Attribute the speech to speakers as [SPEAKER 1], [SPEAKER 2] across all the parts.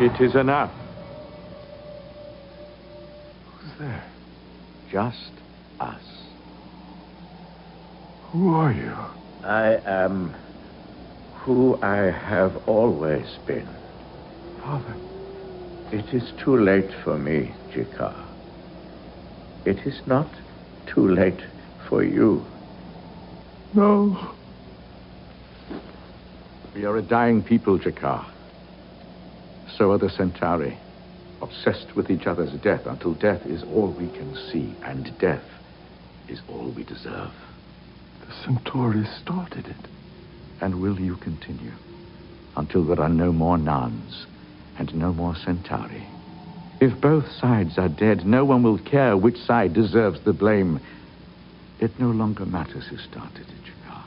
[SPEAKER 1] It is enough.
[SPEAKER 2] Who's there?
[SPEAKER 1] Just us.
[SPEAKER 2] Who are you?
[SPEAKER 1] I am who I have always been.
[SPEAKER 2] Father.
[SPEAKER 1] It is too late for me, Jakar. It is not too late for you.
[SPEAKER 2] No.
[SPEAKER 1] We are a dying people, Jakar. So are the Centauri, obsessed with each other's death until death is all we can see, and death is all we deserve.
[SPEAKER 2] The Centauri started it.
[SPEAKER 1] And will you continue until there are no more Nans and no more Centauri? If both sides are dead, no one will care which side deserves the blame. It no longer matters who started it, Jakar.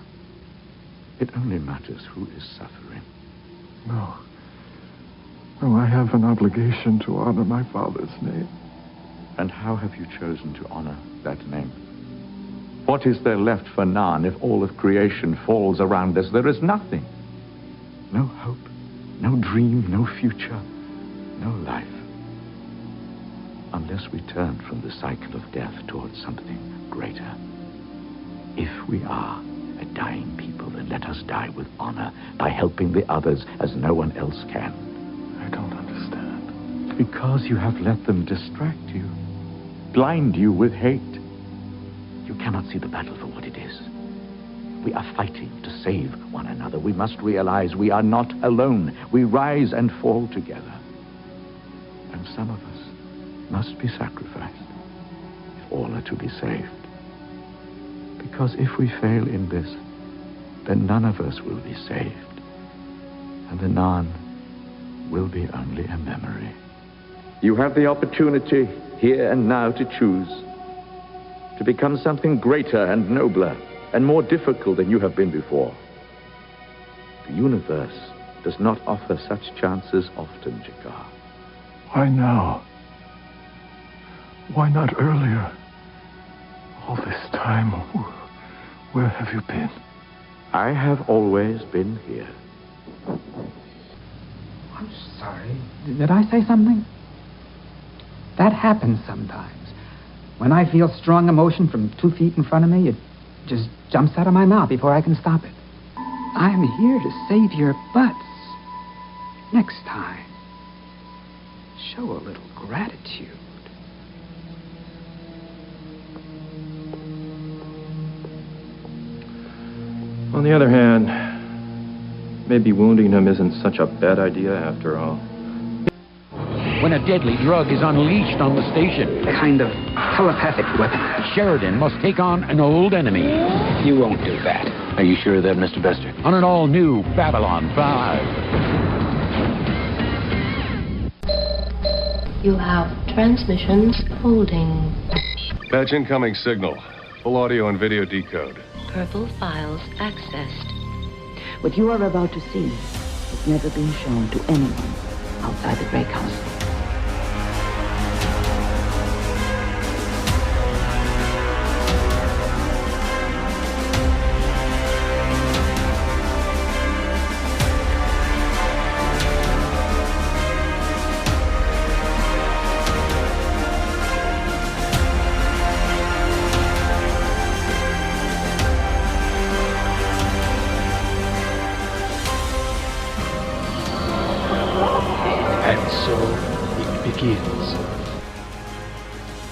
[SPEAKER 1] It only matters who is suffering.
[SPEAKER 2] No. No, I have an obligation to honor my father's name.
[SPEAKER 1] And how have you chosen to honor that name? What is there left for Nan if all of creation falls around us? There is nothing. No hope, no dream, no future, no life. Unless we turn from the cycle of death towards something greater. If we are a dying people, then let us die with honor by helping the others as no one else can.
[SPEAKER 2] I don't understand.
[SPEAKER 1] Because you have let them distract you, blind you with hate. You cannot see the battle for what it is. We are fighting to save one another. We must realize we are not alone. We rise and fall together. And some of us must be sacrificed if all are to be saved. Because if we fail in this, then none of us will be saved. And the Nan will be only a memory. You have the opportunity here and now to choose. To become something greater and nobler and more difficult than you have been before. The universe does not offer such chances often, Jakar.
[SPEAKER 2] Why now? Why not earlier? All this time, where have you been?
[SPEAKER 1] I have always been here.
[SPEAKER 3] I'm sorry. Did I say something? That happens sometimes. When I feel strong emotion from 2 feet in front of me, it just jumps out of my mouth before I can stop it. I'm here to save your butts. Next time, show a little gratitude.
[SPEAKER 4] On the other hand, maybe wounding him isn't such a bad idea after all.
[SPEAKER 5] When a deadly drug is unleashed on the station,
[SPEAKER 3] A kind of telepathic weapon.
[SPEAKER 5] Sheridan must take on an old enemy.
[SPEAKER 3] You won't do that.
[SPEAKER 5] Are you sure of that, Mr. Bester? On an all-new Babylon 5.
[SPEAKER 6] You have transmissions holding.
[SPEAKER 7] Patch incoming signal. Full audio and video decode.
[SPEAKER 6] Purple files accessed.
[SPEAKER 8] What you are about to see has never been shown to anyone outside the Grey Council.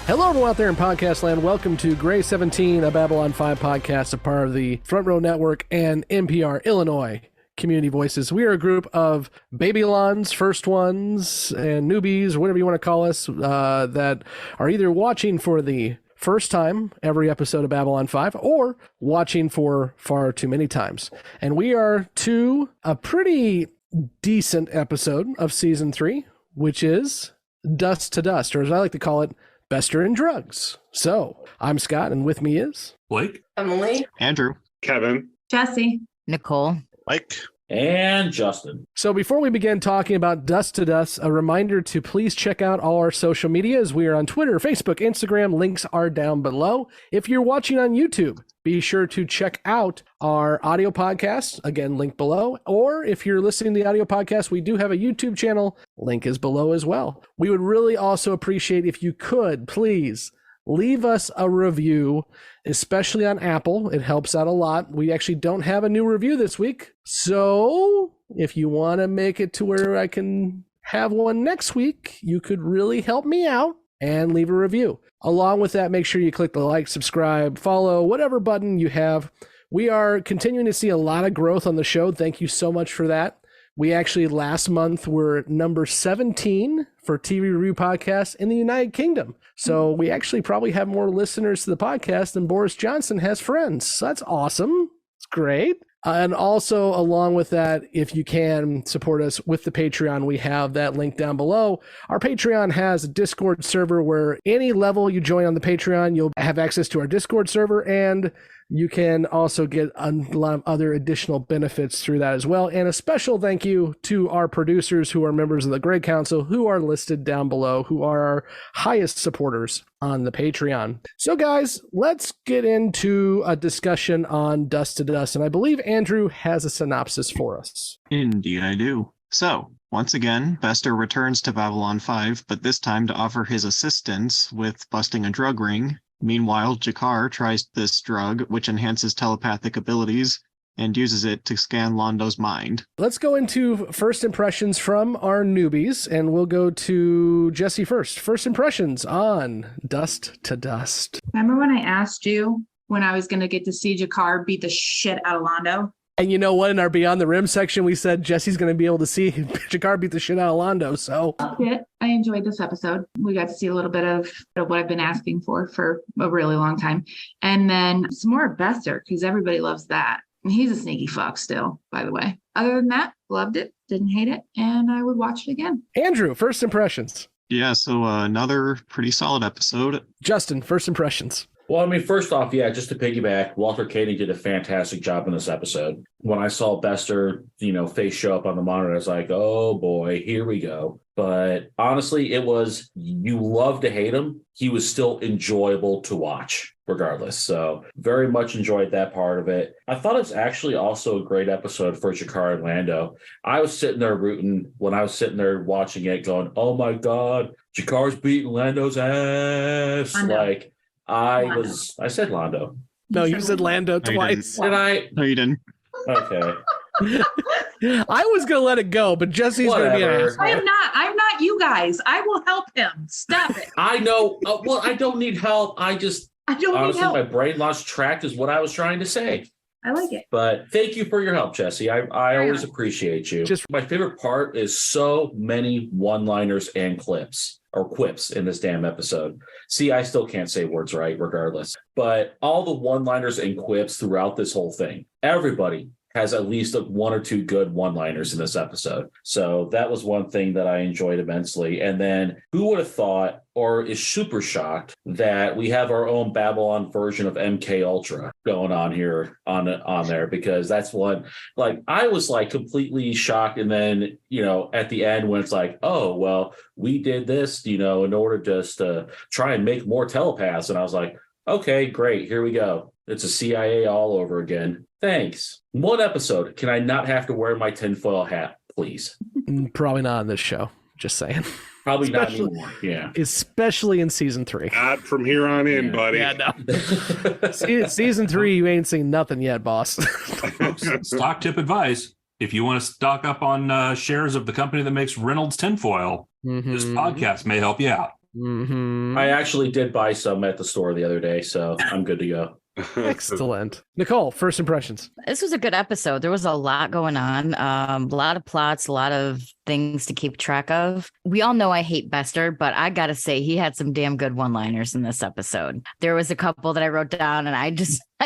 [SPEAKER 9] Hello, everyone out there in podcast land. Welcome to Gray 17, a Babylon 5 podcast, a part of the Front Row Network and NPR Illinois Community Voices. We are a group of Babylons, first ones, and newbies, whatever you want to call us, that are either watching for the first time every episode of Babylon 5 or watching for far too many times. And we are to a pretty decent episode of season 3, which is Dust to Dust, or as I like to call it, Bester and Drugs. So, I'm Scott, and with me is...
[SPEAKER 10] Blake.
[SPEAKER 11] Emily.
[SPEAKER 10] Andrew.
[SPEAKER 12] Kevin.
[SPEAKER 11] Jessi.
[SPEAKER 13] Nicole.
[SPEAKER 10] Mike. And Justin.
[SPEAKER 9] So before we begin talking about Dust to Dust, a reminder to please check out all our social medias. We are on Twitter, Facebook, Instagram. Links are down below. If you're watching on YouTube, be sure to check out our audio podcast. Again, link below. Or if you're listening to the audio podcast, we do have a YouTube channel. Link is below as well. We would really also appreciate if you could, please, leave us a review, especially on Apple. It helps out a lot. We actually don't have a new review this week. So if you want to make it to where I can have one next week, you could really help me out and leave a review. Along with that, make sure you click the like, subscribe, follow, whatever button you have. We are continuing to see a lot of growth on the show. Thank you so much for that. We actually last month were number 17 for TV review podcasts in the United Kingdom. So we actually probably have more listeners to the podcast than Boris Johnson has friends. So that's awesome. It's great. And also, along with that, if you can support us with the Patreon, we have that link down below. Our Patreon has a Discord server where any level you join on the Patreon, you'll have access to our Discord server, and you can also get a lot of other additional benefits through that as well. And a special thank you to our producers who are members of the Greg Council, who are listed down below, who are our highest supporters on the Patreon. So guys, let's get into a discussion on Dust to Dust. And I believe Andrew has a synopsis for us.
[SPEAKER 11] Indeed, I do. So, once again, Bester returns to Babylon 5, but this time to offer his assistance with busting a drug ring. Meanwhile, Jakar tries this drug, which enhances telepathic abilities, and uses it to scan Londo's mind.
[SPEAKER 9] Let's go into first impressions from our newbies, and we'll go to Jessi first. First impressions on Dust to Dust.
[SPEAKER 12] Remember when I asked you when I was going to get to see Jakar beat the shit out of Londo?
[SPEAKER 9] And you know what? In our Beyond the Rim section, we said Jessi's going to be able to see Jakar beat the shit out of Londo, so...
[SPEAKER 12] I enjoyed this episode. We got to see a little bit of what I've been asking for a really long time. And then some more of Bester, because everybody loves that. And he's a sneaky fuck still, by the way. Other than that, loved it, didn't hate it, and I would watch it again.
[SPEAKER 9] Andrew, first impressions.
[SPEAKER 11] Yeah, so another pretty solid episode.
[SPEAKER 9] Justin, first impressions.
[SPEAKER 10] Well, I mean, first off, yeah, just to piggyback, Walter Koenig did a fantastic job in this episode. When I saw Bester, face show up on the monitor, I was like, oh boy, here we go. But honestly, it was, you love to hate him. He was still enjoyable to watch, regardless. So very much enjoyed that part of it. I thought it was actually also a great episode for Jakar and Lando. I was sitting there rooting when I was sitting there watching it going, oh my God, Jakar's beating Lando's ass. I said Londo.
[SPEAKER 9] No, you said Lando twice.
[SPEAKER 10] Did I?
[SPEAKER 11] No, you didn't.
[SPEAKER 10] Okay.
[SPEAKER 9] I was going to let it go, but Jesse's going to be an asshole.
[SPEAKER 12] I'm not you guys. I will help him. Stop it.
[SPEAKER 10] I know. Well, I don't need help. I don't honestly,
[SPEAKER 12] need help.
[SPEAKER 10] My brain lost track is what I was trying to say.
[SPEAKER 12] I like it.
[SPEAKER 10] But thank you for your help, Jessi. I always appreciate you. My favorite part is so many one-liners and quips in this damn episode. See, I still can't say words right regardless. But all the one-liners and quips throughout this whole thing, everybody has at least one or two good one-liners in this episode. So that was one thing that I enjoyed immensely. And then who would have thought or is super shocked that we have our own Babylon version of MK Ultra going on here on there, because that's one, I was completely shocked. And then, at the end when it's oh, well, we did this, in order just to try and make more telepaths. And I was like, okay, great. Here we go. It's a CIA all over again. Thanks. One episode. Can I not have to wear my tinfoil hat, please?
[SPEAKER 9] Probably not on this show. Just saying.
[SPEAKER 10] Probably not anymore. Yeah.
[SPEAKER 9] Especially in season 3.
[SPEAKER 13] Not from here on in, buddy.
[SPEAKER 9] Yeah, no. Season 3, you ain't seen nothing yet, boss.
[SPEAKER 14] Stock tip advice. If you want to stock up on shares of the company that makes Reynolds tinfoil, this podcast may help you out.
[SPEAKER 9] Mm-hmm.
[SPEAKER 10] I actually did buy some at the store the other day, so I'm good to go.
[SPEAKER 9] Excellent. Nicole, first impressions.
[SPEAKER 15] This was a good episode. There was a lot going on, a lot of plots, a lot of things to keep track of. We all know I hate Bester, but I gotta say he had some damn good one-liners in this episode. There was a couple that I wrote down and I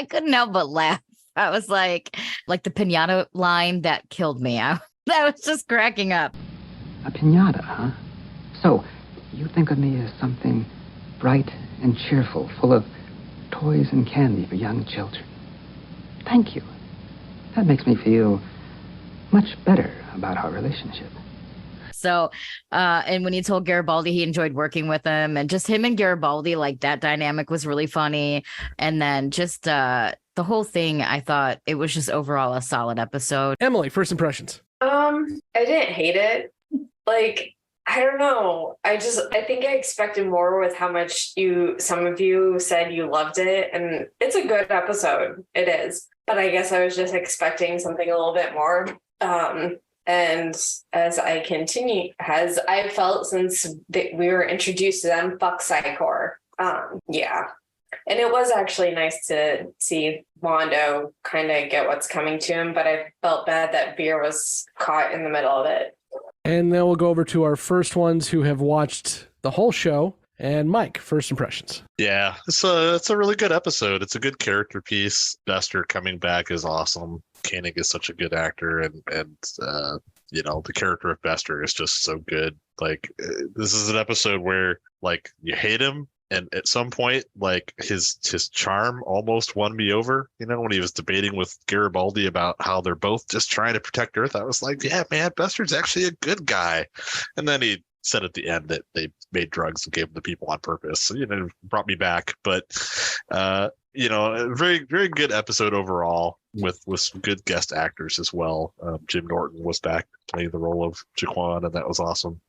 [SPEAKER 15] couldn't help but laugh. I was like the pinata line that killed me. I was just cracking up.
[SPEAKER 3] A pinata, huh? So you think of me as something bright and cheerful, full of toys and candy for young children. Thank you. That makes me feel much better about our relationship.
[SPEAKER 15] So, and when he told Garibaldi he enjoyed working with him, and just him and Garibaldi, like that dynamic was really funny. And then just the whole thing, I thought it was just overall a solid episode.
[SPEAKER 9] Emily, first impressions.
[SPEAKER 16] I didn't hate it. Like, I don't know. I think I expected more with how much some of you said you loved it, and it's a good episode. It is. But I guess I was just expecting something a little bit more. And as I felt since we were introduced to them, fuck Psychor. Yeah. And it was actually nice to see Londo kind of get what's coming to him, but I felt bad that Veer was caught in the middle of it.
[SPEAKER 9] And then we'll go over to our first ones who have watched the whole show. And Mike, first impressions.
[SPEAKER 17] Yeah, it's a really good episode. It's a good character piece. Bester coming back is awesome. Koenig is such a good actor, and the character of Bester is just so good. Like, this is an episode where, like, you hate him, and at some point, like, his charm almost won me over. When he was debating with Garibaldi about how they're both just trying to protect Earth, I was like, yeah, man, Bester's actually a good guy. And then he said at the end that they made drugs and gave them to people on purpose. So, it brought me back. But, a very, very good episode overall with some good guest actors as well. Jim Norton was back playing the role of Jaquan, and that was awesome.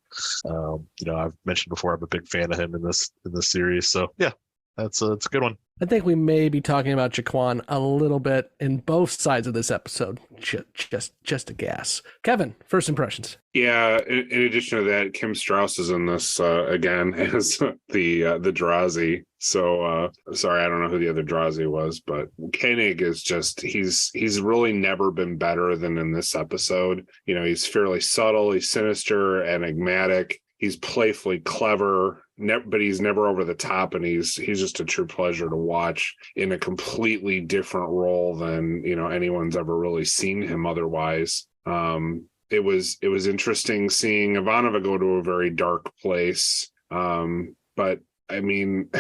[SPEAKER 17] I've mentioned before, I'm a big fan of him in this series. So yeah, it's a good one.
[SPEAKER 9] I think we may be talking about Jaquan a little bit in both sides of this episode. Just a guess. Kevin, first impressions.
[SPEAKER 13] Yeah, in addition to that, Kim Strauss is in this again as the Drazi. So sorry, I don't know who the other Drazi was, but Koenig is just he's really never been better than in this episode. He's fairly subtle, he's sinister, enigmatic, he's playfully clever. But he's never over the top, and he's just a true pleasure to watch in a completely different role than anyone's ever really seen him otherwise. It was interesting seeing Ivanova go to a very dark place, but I mean,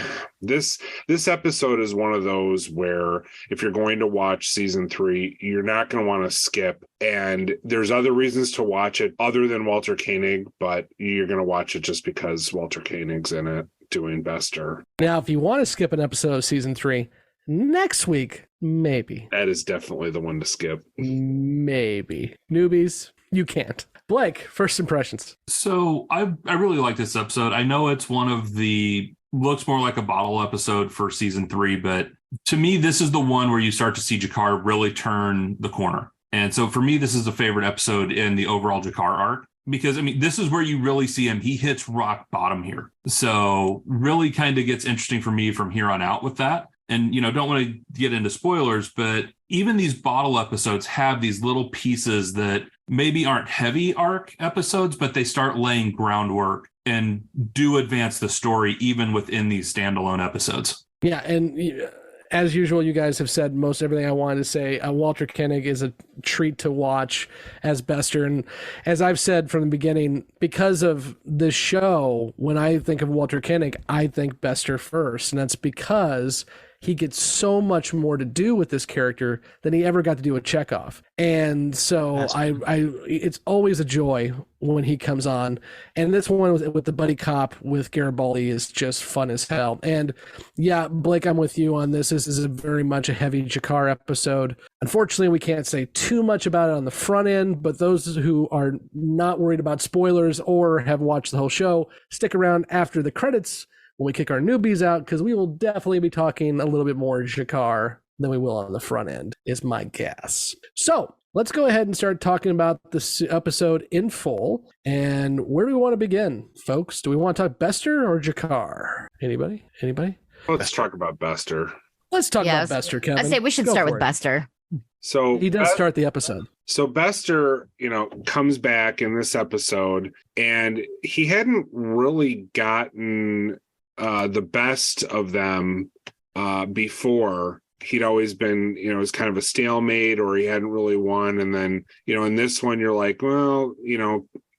[SPEAKER 13] this episode is one of those where if you're going to watch season 3, you're not going to want to skip. And there's other reasons to watch it other than Walter Koenig, but you're going to watch it just because Walter Koenig's in it doing Bester.
[SPEAKER 9] Now, if you want to skip an episode of season 3, next week, maybe.
[SPEAKER 13] That is definitely the one to skip.
[SPEAKER 9] Maybe. Newbies, you can't. Blake, first impressions.
[SPEAKER 14] So I really like this episode. I know it's one of the looks more like a bottle episode for season 3, but to me, this is the one where you start to see Jakar really turn the corner. And so for me, this is a favorite episode in the overall Jakar arc, because this is where you really see him. He hits rock bottom here. So really kind of gets interesting for me from here on out with that. And, don't want to get into spoilers, but even these bottle episodes have these little pieces that maybe aren't heavy arc episodes, but they start laying groundwork and do advance the story even within these standalone episodes.
[SPEAKER 9] Yeah, and as usual, you guys have said most everything I wanted to say. Walter Koenig is a treat to watch as Bester. And as I've said from the beginning, because of the show, when I think of Walter Koenig, I think Bester first. And that's because he gets so much more to do with this character than he ever got to do with Chekhov. And so it's always a joy when he comes on. And this one with the buddy cop with Garibaldi is just fun as hell. And yeah, Blake, I'm with you on this. This is very much a heavy Jakar episode. Unfortunately, we can't say too much about it on the front end, but those who are not worried about spoilers or have watched the whole show, stick around after the credits when we kick our newbies out, because we will definitely be talking a little bit more Jakar than we will on the front end, is my guess. So let's go ahead and start talking about this episode in full. And where do we want to begin, folks? Do we want to talk Bester or Jakar? Anybody?
[SPEAKER 13] Let's talk about Bester.
[SPEAKER 9] Let's talk about Bester, Kevin.
[SPEAKER 15] I'd say we should start with Bester.
[SPEAKER 13] So
[SPEAKER 9] he does start the episode.
[SPEAKER 13] So Bester, comes back in this episode, and he hadn't really gotten the best of them before. He'd always been, it was kind of a stalemate, or he hadn't really won. And then, in this one, you're like, well,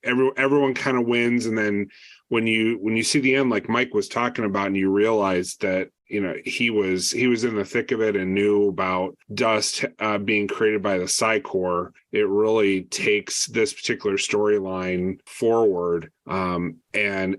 [SPEAKER 13] everyone kind of wins. And then when you see the end, like Mike was talking about, and you realize that, he was in the thick of it and knew about dust being created by the Psi-Corps, it really takes this particular storyline forward. And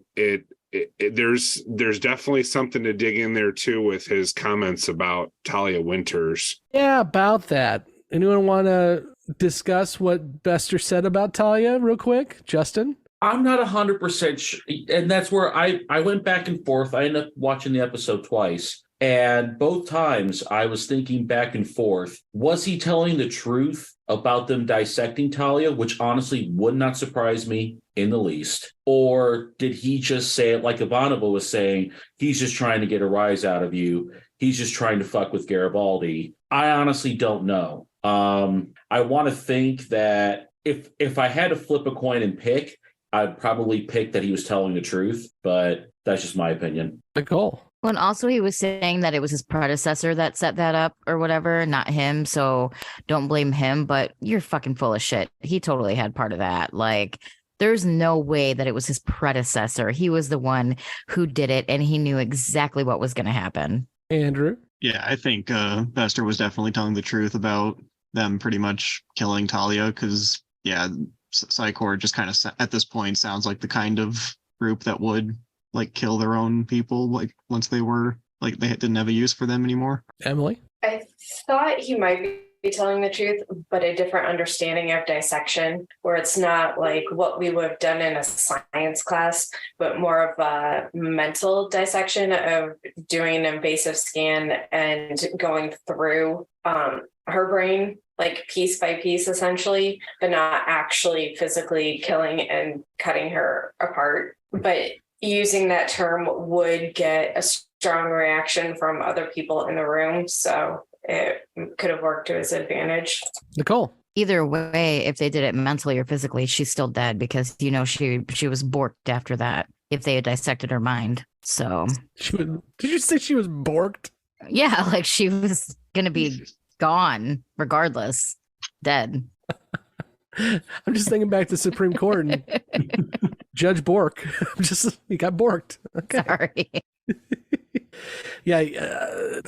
[SPEAKER 13] there's definitely something to dig in there too with his comments about Talia Winters.
[SPEAKER 9] Yeah, about that. Anyone want to discuss what Bester said about Talia real quick? Justin?
[SPEAKER 10] I'm not 100% sure. And that's where I went back and forth. I ended up watching the episode twice. And both times I was thinking back and forth. Was he telling the truth about them dissecting Talia, which honestly would not surprise me in the least? Or did he just say it like Ivanova was saying, he's just trying to get a rise out of you. He's just trying to fuck with Garibaldi. I honestly don't know. I want to think that if I had to flip a coin and pick, I'd probably pick that he was telling the truth, but that's just my opinion.
[SPEAKER 9] Nicole.
[SPEAKER 15] Well, and also he was saying that it was his predecessor that set that up or whatever, not him. So don't blame him, but you're fucking full of shit. He totally had part of that. Like, there's no way that it was his predecessor. He was the one who did it, and he knew exactly what was going to happen.
[SPEAKER 9] Andrew?
[SPEAKER 11] Yeah, I think Bester was definitely telling the truth about them pretty much killing Talia because, yeah, Psi-Corps just kind of at this point sounds like the kind of group that would like kill their own people like once they were like they didn't have a use for them anymore.
[SPEAKER 9] Emily?
[SPEAKER 16] I thought he might be telling the truth, but a different understanding of dissection, where it's not like what we would have done in a science class, but more of a mental dissection of doing an invasive scan and going through her brain, like piece by piece, essentially, but not actually physically killing and cutting her apart. But using that term would get a strong reaction from other people in the room. So it could have worked to his advantage.
[SPEAKER 9] Nicole?
[SPEAKER 15] Either way, if they did it mentally or physically, she's still dead because, she was borked after that if they had dissected her mind. So.
[SPEAKER 9] Did you say she was borked?
[SPEAKER 15] Yeah, like she was going to be gone regardless, dead.
[SPEAKER 9] I'm just thinking back to Supreme Court and Judge Bork. He got borked. Okay.
[SPEAKER 15] Sorry.
[SPEAKER 9] Yeah,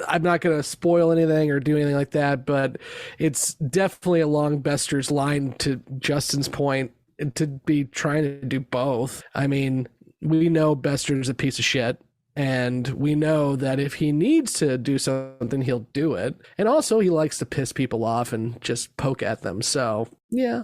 [SPEAKER 9] I'm not going to spoil anything or do anything like that, but it's definitely along Bester's line, to Justin's point, to be trying to do both. I mean, we know Bester's a piece of shit. And we know that if he needs to do something, he'll do it. And also, he likes to piss people off and just poke at them. So, yeah.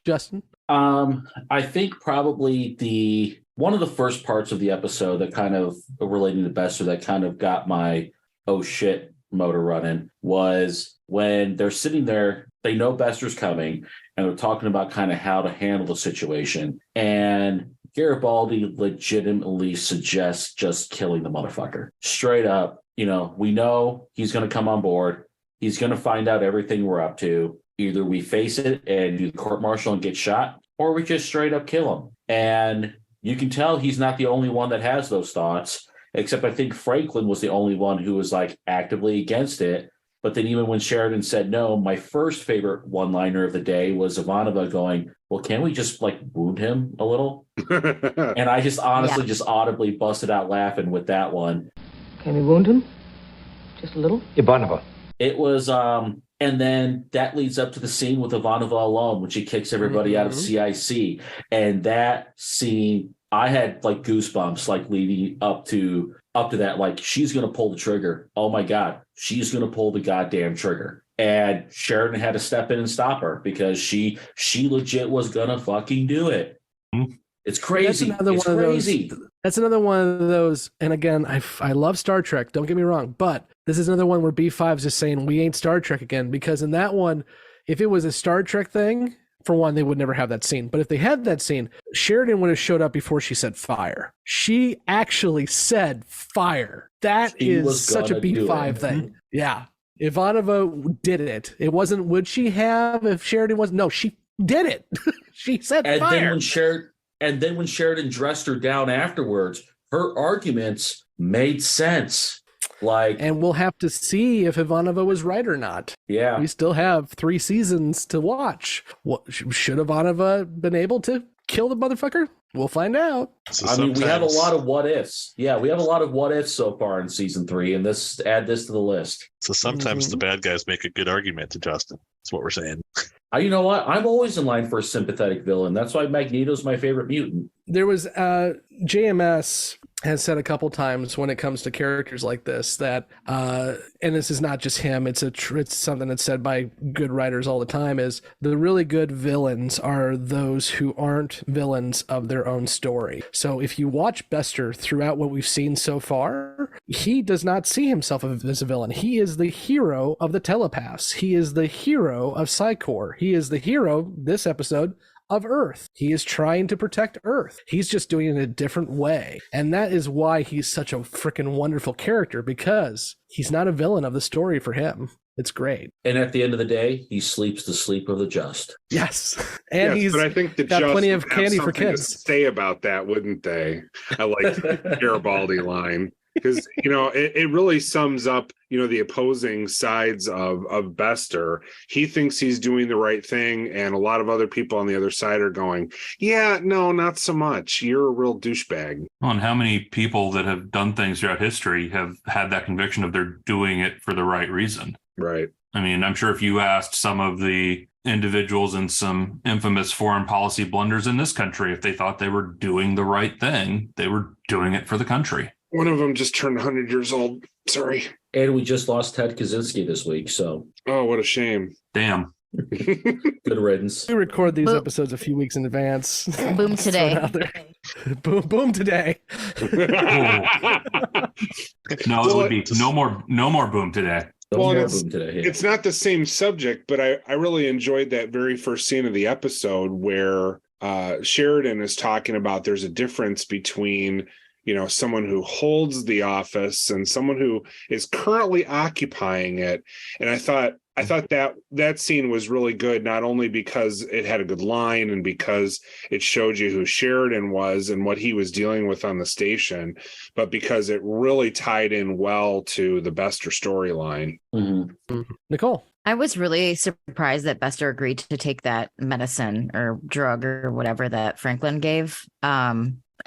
[SPEAKER 9] Justin?
[SPEAKER 10] I think probably one of the first parts of the episode that kind of relating to Bester that kind of got my oh shit motor running was when they're sitting there, they know Bester's coming, and they're talking about kind of how to handle the situation. And Garibaldi legitimately suggests just killing the motherfucker. Straight up, we know he's going to come on board. He's going to find out everything we're up to. Either we face it and do the court-martial and get shot, or we just straight up kill him. And you can tell he's not the only one that has those thoughts, except I think Franklin was the only one who was like actively against it. But then even when Sheridan said no, my first favorite one-liner of the day was Ivanova going, well, can't we just like wound him a little? And I just honestly just audibly busted out laughing with that one.
[SPEAKER 8] Can we wound him? Just a little?
[SPEAKER 5] Ivanova.
[SPEAKER 10] It was, and then that leads up to the scene with Ivanova alone, when she kicks everybody out of CIC. And that scene, I had like goosebumps, like leading up to that, like she's going to pull the trigger. Oh my God, she's going to pull the goddamn trigger. And Sheridan had to step in and stop her because she legit was going to fucking do it. It's crazy.
[SPEAKER 9] That's another one of those. And again, I love Star Trek. Don't get me wrong. But this is another one where B5's just saying, we ain't Star Trek again. Because in that one, if it was a Star Trek thing, for one, they would never have that scene. But if they had that scene, Sheridan would have showed up before she said fire. She actually said fire. That is such a B5 thing. Yeah. Ivanova did it. It wasn't, would she have if Sheridan wasn't? No, she did it. She said fire.
[SPEAKER 10] Then when Sheridan dressed her down afterwards, her arguments made sense.
[SPEAKER 9] And we'll have to see if Ivanova was right or not.
[SPEAKER 10] Yeah.
[SPEAKER 9] We still have 3 seasons to watch. Should Ivanova been able to kill the motherfucker? We'll find out.
[SPEAKER 17] So
[SPEAKER 10] I mean, we have a lot of what ifs. Yeah, we have a lot of what ifs so far in season 3, and add this to the list.
[SPEAKER 17] So sometimes the bad guys make a good argument to Justin. That's what we're saying.
[SPEAKER 10] You know what? I'm always in line for a sympathetic villain. That's why Magneto's my favorite mutant.
[SPEAKER 9] There was JMS has said a couple times when it comes to characters like this that, and this is not just him, it's something that's said by good writers all the time, is the really good villains are those who aren't villains of their own story. So if you watch Bester throughout what we've seen so far, he does not see himself as a villain. He is the hero of the telepaths. He is the hero of Psychor. He is the hero, this episode, of Earth. He is trying to protect Earth. He's just doing it in a different way. And that is why he's such a freaking wonderful character, because he's not a villain of the story for him. It's great.
[SPEAKER 10] And at the end of the day, he sleeps the sleep of the just.
[SPEAKER 9] Yes. And
[SPEAKER 13] yes,
[SPEAKER 9] he's
[SPEAKER 13] but I think the
[SPEAKER 9] got
[SPEAKER 13] just
[SPEAKER 9] plenty of
[SPEAKER 13] would
[SPEAKER 9] candy
[SPEAKER 13] have
[SPEAKER 9] for
[SPEAKER 13] something
[SPEAKER 9] kids.
[SPEAKER 13] to say about that, wouldn't they? I like the Garibaldi line. Because, it really sums up, the opposing sides of Bester. He thinks he's doing the right thing, and a lot of other people on the other side are going, yeah, no, not so much. You're a real douchebag.
[SPEAKER 14] Well, and how many people that have done things throughout history have had that conviction of they're doing it for the right reason?
[SPEAKER 13] Right.
[SPEAKER 14] I mean, I'm sure if you asked some of the individuals in some infamous foreign policy blunders in this country, if they thought they were doing the right thing, they were doing it for the country.
[SPEAKER 13] One of them just turned 100 years old. Sorry.
[SPEAKER 10] And we just lost Ted Kaczynski this week, so.
[SPEAKER 13] Oh, what a shame.
[SPEAKER 14] Damn.
[SPEAKER 10] Good riddance.
[SPEAKER 9] We record these episodes a few weeks in advance.
[SPEAKER 15] Boom today.
[SPEAKER 9] boom today.
[SPEAKER 14] No, it would be no more boom today.
[SPEAKER 13] It's not the same subject, but I really enjoyed that very first scene of the episode where Sheridan is talking about there's a difference between someone who holds the office and someone who is currently occupying it. And I thought that scene was really good, not only because it had a good line and because it showed you who Sheridan was and what he was dealing with on the station, but because it really tied in well to the Bester storyline.
[SPEAKER 9] Mm-hmm. Nicole.
[SPEAKER 15] I was really surprised that Bester agreed to take that medicine or drug or whatever that Franklin gave.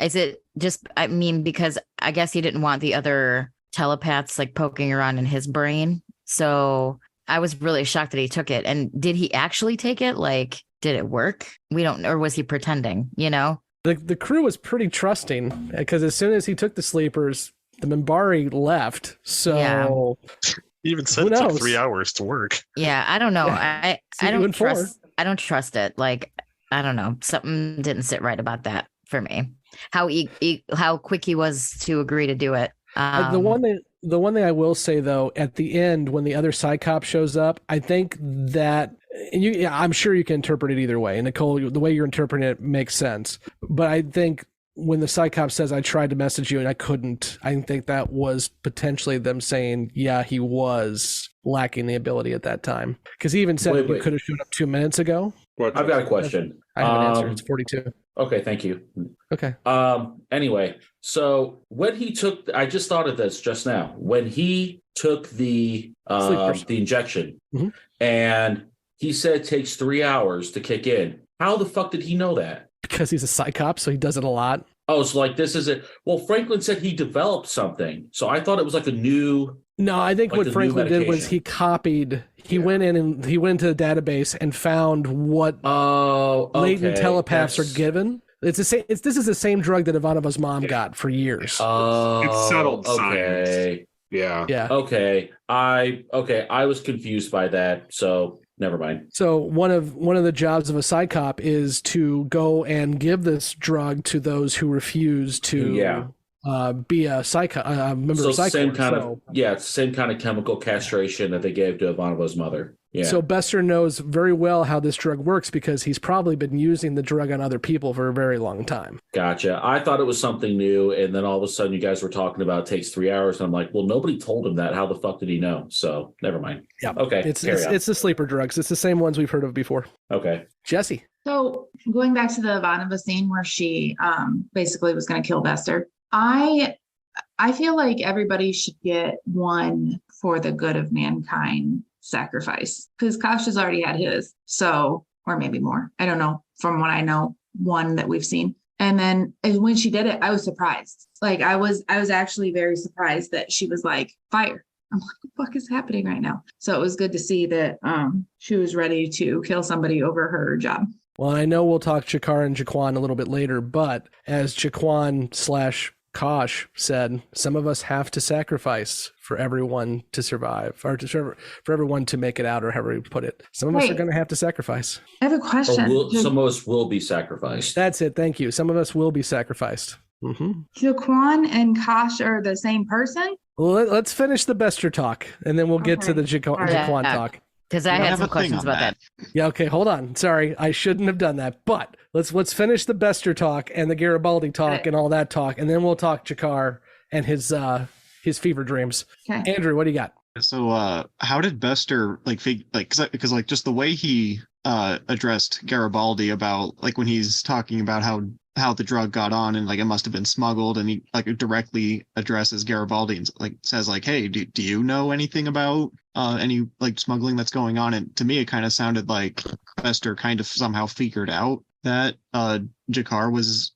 [SPEAKER 15] Is it just, because I guess he didn't want the other telepaths like poking around in his brain. So I was really shocked that he took it. And did he actually take it? Like, did it work? We don't, or was he pretending,
[SPEAKER 9] The crew was pretty trusting because as soon as he took the sleepers, the Minbari left. So
[SPEAKER 17] yeah. He even said it took 3 hours to work.
[SPEAKER 15] Yeah, I don't know. I don't trust it. Like, I don't know. Something didn't sit right about that for me. How quick he was to agree to do it.
[SPEAKER 9] The one thing I will say though, at the end when the other Psycop shows up, I think that, and I'm sure you can interpret it either way. And Nicole, the way you're interpreting it makes sense. But I think when the Psycop says, "I tried to message you and I couldn't," I think that was potentially them saying, "Yeah, he was lacking the ability at that time," because he even said you could have shown up 2 minutes ago.
[SPEAKER 10] I've got a question.
[SPEAKER 9] I have an answer. It's 42.
[SPEAKER 10] Okay, thank you.
[SPEAKER 9] Okay.
[SPEAKER 10] Anyway, so when he took, I just thought of this just now. When he took the injection, mm-hmm. and he said it takes 3 hours to kick in. How the fuck did he know that?
[SPEAKER 9] Because he's a Psycop, so he does it a lot.
[SPEAKER 10] Oh, so like this is it. Well, Franklin said he developed something, so I thought it was like a new.
[SPEAKER 9] No, I think what Franklin did was he copied. He went in and he went into the database and found what latent telepaths are given. It's the same. This is the same drug that Ivanova's mom got for years.
[SPEAKER 13] It's settled
[SPEAKER 10] okay.
[SPEAKER 13] Science. Yeah.
[SPEAKER 9] Yeah.
[SPEAKER 10] Okay. I was confused by that. So never mind.
[SPEAKER 9] So one of the jobs of a Psycop is to go and give this drug to those who refuse to be a member of Psychor.
[SPEAKER 10] It's the same kind of chemical castration that they gave to Ivanova's mother. Yeah.
[SPEAKER 9] So Bester knows very well how this drug works because he's probably been using the drug on other people for a very long time.
[SPEAKER 10] Gotcha. I thought it was something new, and then all of a sudden you guys were talking about it takes 3 hours, and I'm like, well, nobody told him that. How the fuck did he know? So never mind.
[SPEAKER 9] Yeah.
[SPEAKER 10] Okay.
[SPEAKER 9] It's the sleeper drugs. It's the same ones we've heard of before.
[SPEAKER 10] Okay.
[SPEAKER 9] Jessi.
[SPEAKER 12] So going back to the Ivanova scene where she basically was going to kill Bester, I feel like everybody should get one for the good of mankind sacrifice because Kosh has already had his, so, or maybe more. I don't know from what I know, one that we've seen. And then when she did it, I was surprised. Like I was actually very surprised that she was like, fire. I'm like, what the fuck is happening right now? So it was good to see that she was ready to kill somebody over her job.
[SPEAKER 9] Well, I know we'll talk Jakar and Jaquan a little bit later, but as Jaquan / Kosh said, some of us have to sacrifice for everyone to survive, or for everyone to make it out, or however you put it. Some of us are going to have to sacrifice.
[SPEAKER 12] I have a question.
[SPEAKER 10] Some of us will be sacrificed.
[SPEAKER 9] That's it. Thank you. Some of us will be sacrificed.
[SPEAKER 12] Jaquan and Kosh are the same person?
[SPEAKER 9] Well, let's finish the Bester talk, and then we'll get to the Jaquan talk.
[SPEAKER 15] Because I had some questions about that.
[SPEAKER 9] Yeah, okay, hold on. Sorry, I shouldn't have done that. But let's finish the Bester talk and the Garibaldi talk and all that talk, and then we'll talk Jakar and his fever dreams. Okay. Andrew, what do you got?
[SPEAKER 11] So, how did Bester because just the way he addressed Garibaldi about when he's talking about how the drug got on and it must have been smuggled, and he directly addresses Garibaldi and says hey, do you know anything about any smuggling that's going on? And to me it kind of sounded like Bester kind of somehow figured out that Jakar was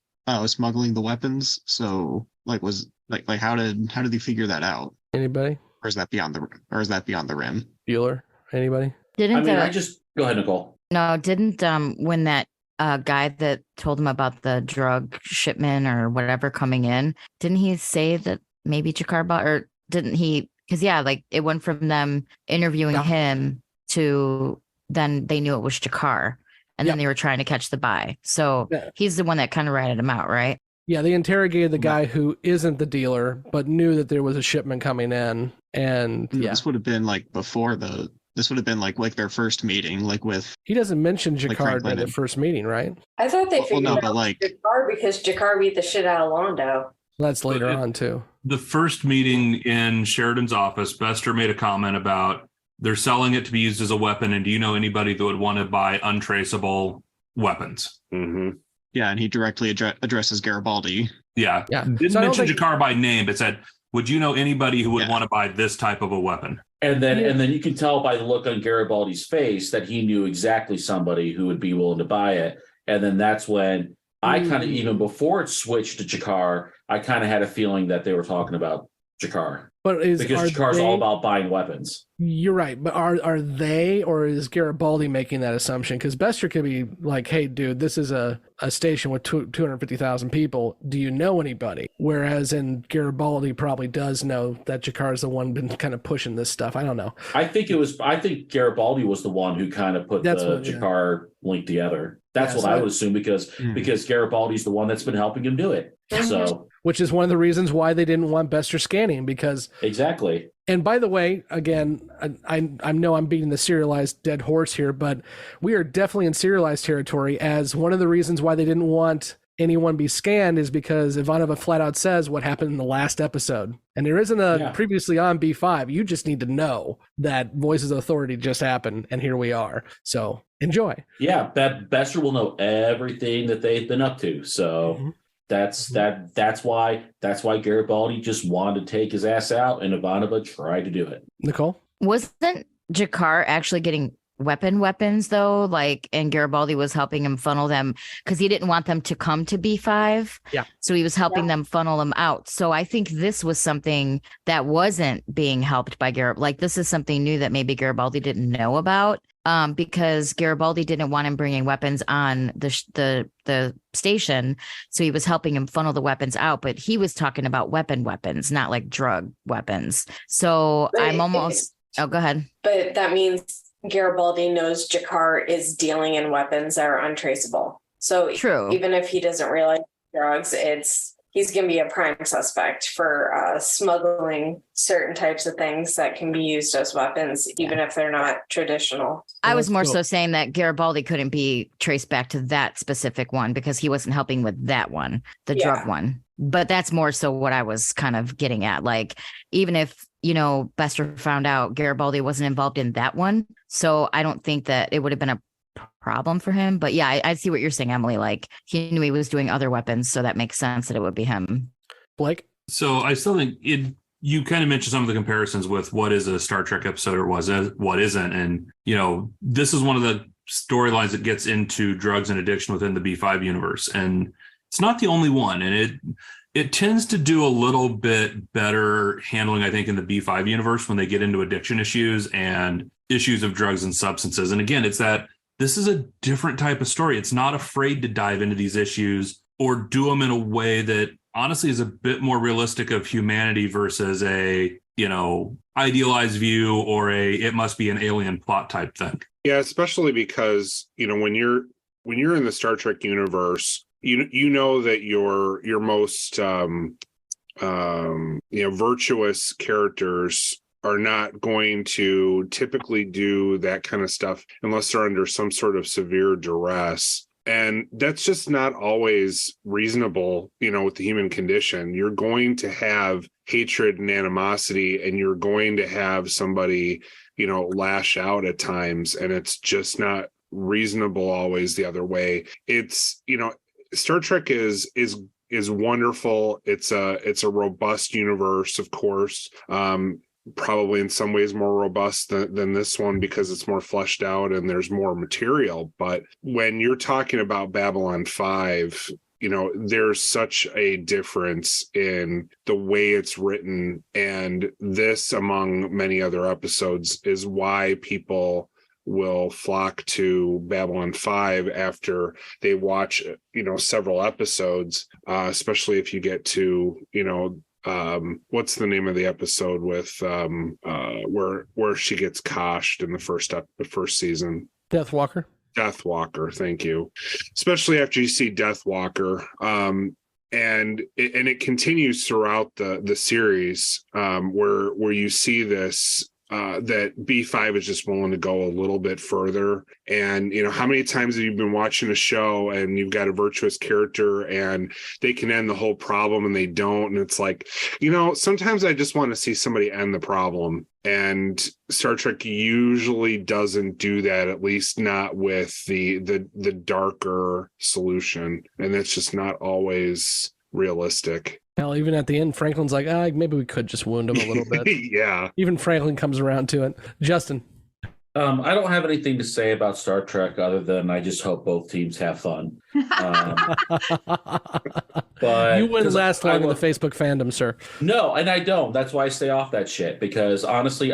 [SPEAKER 11] smuggling the weapons. So how did he figure that out?
[SPEAKER 9] Anybody?
[SPEAKER 11] Or is that beyond the rim?
[SPEAKER 9] Bueller? Anybody?
[SPEAKER 10] Go ahead, Nicole.
[SPEAKER 15] No, didn't when that guy that told him about the drug shipment or whatever coming in, didn't he say that maybe Jakar bought, or didn't he? Because it went from them interviewing him to then they knew it was Jakar, and then they were trying to catch the buy. So he's the one that kind of ratted him out, right?
[SPEAKER 9] Yeah, they interrogated the guy who isn't the dealer, but knew that there was a shipment coming in, and
[SPEAKER 11] this would have been before the. This would have been their first meeting, with.
[SPEAKER 9] He doesn't mention Jakar during the first meeting, right?
[SPEAKER 16] I thought they figured out Jakar because Jakar beat the shit out of Londo.
[SPEAKER 9] That's later on too.
[SPEAKER 14] The first meeting in Sheridan's office, Bester made a comment about they're selling it to be used as a weapon, and do you know anybody that would want to buy untraceable weapons?
[SPEAKER 11] Mm-hmm. Yeah, and he directly addresses Garibaldi.
[SPEAKER 14] Yeah. Didn't mention Jakar by name, but said, would you know anybody who would want to buy this type of a weapon?
[SPEAKER 10] And then you can tell by the look on Garibaldi's face that he knew exactly somebody who would be willing to buy it. And then that's when I kind of, even before it switched to Jakar, I kind of had a feeling that they were talking about Jakar. Because Jakar's all about buying weapons.
[SPEAKER 9] You're right, but are they, or is Garibaldi making that assumption? Because Bester could be like, hey, dude, this is a station with 250,000 people. Do you know anybody? Whereas in Garibaldi probably does know that Jakar's the one been kind of pushing this stuff. I don't know.
[SPEAKER 10] I think Garibaldi was the one who kind of put Jakar link together. That's what I would assume because Garibaldi's the one that's been helping him do it. So,
[SPEAKER 9] which is one of the reasons why they didn't want Bester scanning, because
[SPEAKER 10] exactly.
[SPEAKER 9] And by the way, again, I know I'm beating the serialized dead horse here, but we are definitely in serialized territory, as one of the reasons why they didn't want anyone be scanned is because Ivanova flat out says what happened in the last episode. And there isn't a previously on B5. You just need to know that Voices of Authority just happened, and here we are. So enjoy.
[SPEAKER 10] Yeah, Bester will know everything that they've been up to. So that's why Garibaldi just wanted to take his ass out, and Ivanova tried to do it.
[SPEAKER 9] Nicole?
[SPEAKER 15] Wasn't Jakar actually getting weapons though, and Garibaldi was helping him funnel them because he didn't want them to come to B5.
[SPEAKER 9] Yeah.
[SPEAKER 15] So he was helping them funnel them out. So I think this was something that wasn't being helped by Garibaldi. This is something new that maybe Garibaldi didn't know about, because Garibaldi didn't want him bringing weapons on the station. So he was helping him funnel the weapons out, but he was talking about weapons, not drug weapons. So I'm almost, go ahead.
[SPEAKER 16] But that means Garibaldi knows Jakar is dealing in weapons that are untraceable. So
[SPEAKER 15] true.
[SPEAKER 16] Even if he doesn't realize drugs, he's going to be a prime suspect for smuggling certain types of things that can be used as weapons, even if they're not traditional.
[SPEAKER 15] I was more so saying that Garibaldi couldn't be traced back to that specific one because he wasn't helping with that one, the drug one. But that's more so what I was kind of getting at. Even if, Bester found out Garibaldi wasn't involved in that one. So I don't think that it would have been a problem for him. But yeah, I see what you're saying, Emily. He knew he was doing other weapons, so that makes sense that it would be him.
[SPEAKER 9] Blake?
[SPEAKER 14] So I still think you kind of mentioned some of the comparisons with what is a Star Trek episode or what isn't. And, this is one of the storylines that gets into drugs and addiction within the B5 universe. And it's not the only one. And it tends to do a little bit better handling, I think, in the B5 universe when they get into addiction issues and issues of drugs and substances. And again, it's that this is a different type of story. It's not afraid to dive into these issues or do them in a way that honestly is a bit more realistic of humanity versus a, idealized view or it must be an alien plot type thing.
[SPEAKER 13] Yeah, especially because, when you're in the Star Trek universe, you know that your most virtuous characters are not going to typically do that kind of stuff unless they're under some sort of severe duress. And that's just not always reasonable, with the human condition. You're going to have hatred and animosity, and you're going to have somebody, lash out at times, and it's just not reasonable always the other way. It's, Star Trek is wonderful. It's a robust universe, of course. Probably in some ways more robust than this one because it's more fleshed out and there's more material. But when you're talking about Babylon 5, there's such a difference in the way it's written. And this, among many other episodes, is why people will flock to Babylon 5 after they watch, several episodes, especially if you get to, what's the name of the episode with where she gets koshed in the first season?
[SPEAKER 9] Deathwalker.
[SPEAKER 13] Deathwalker, thank you. Especially after you see Deathwalker, and it continues throughout the series, where you see this. That B5 is just willing to go a little bit further. And, how many times have you been watching a show and you've got a virtuous character and they can end the whole problem and they don't? And it's like, sometimes I just want to see somebody end the problem. And Star Trek usually doesn't do that, at least not with the darker solution. And that's just not always realistic.
[SPEAKER 9] Hell, even at the end, Franklin's like, maybe we could just wound him a little bit.
[SPEAKER 13] Yeah.
[SPEAKER 9] Even Franklin comes around to it. Justin.
[SPEAKER 10] I don't have anything to say about Star Trek other than I just hope both teams have fun. But
[SPEAKER 9] you wouldn't last long in the Facebook fandom, sir.
[SPEAKER 10] No, and I don't. That's why I stay off that shit, because honestly,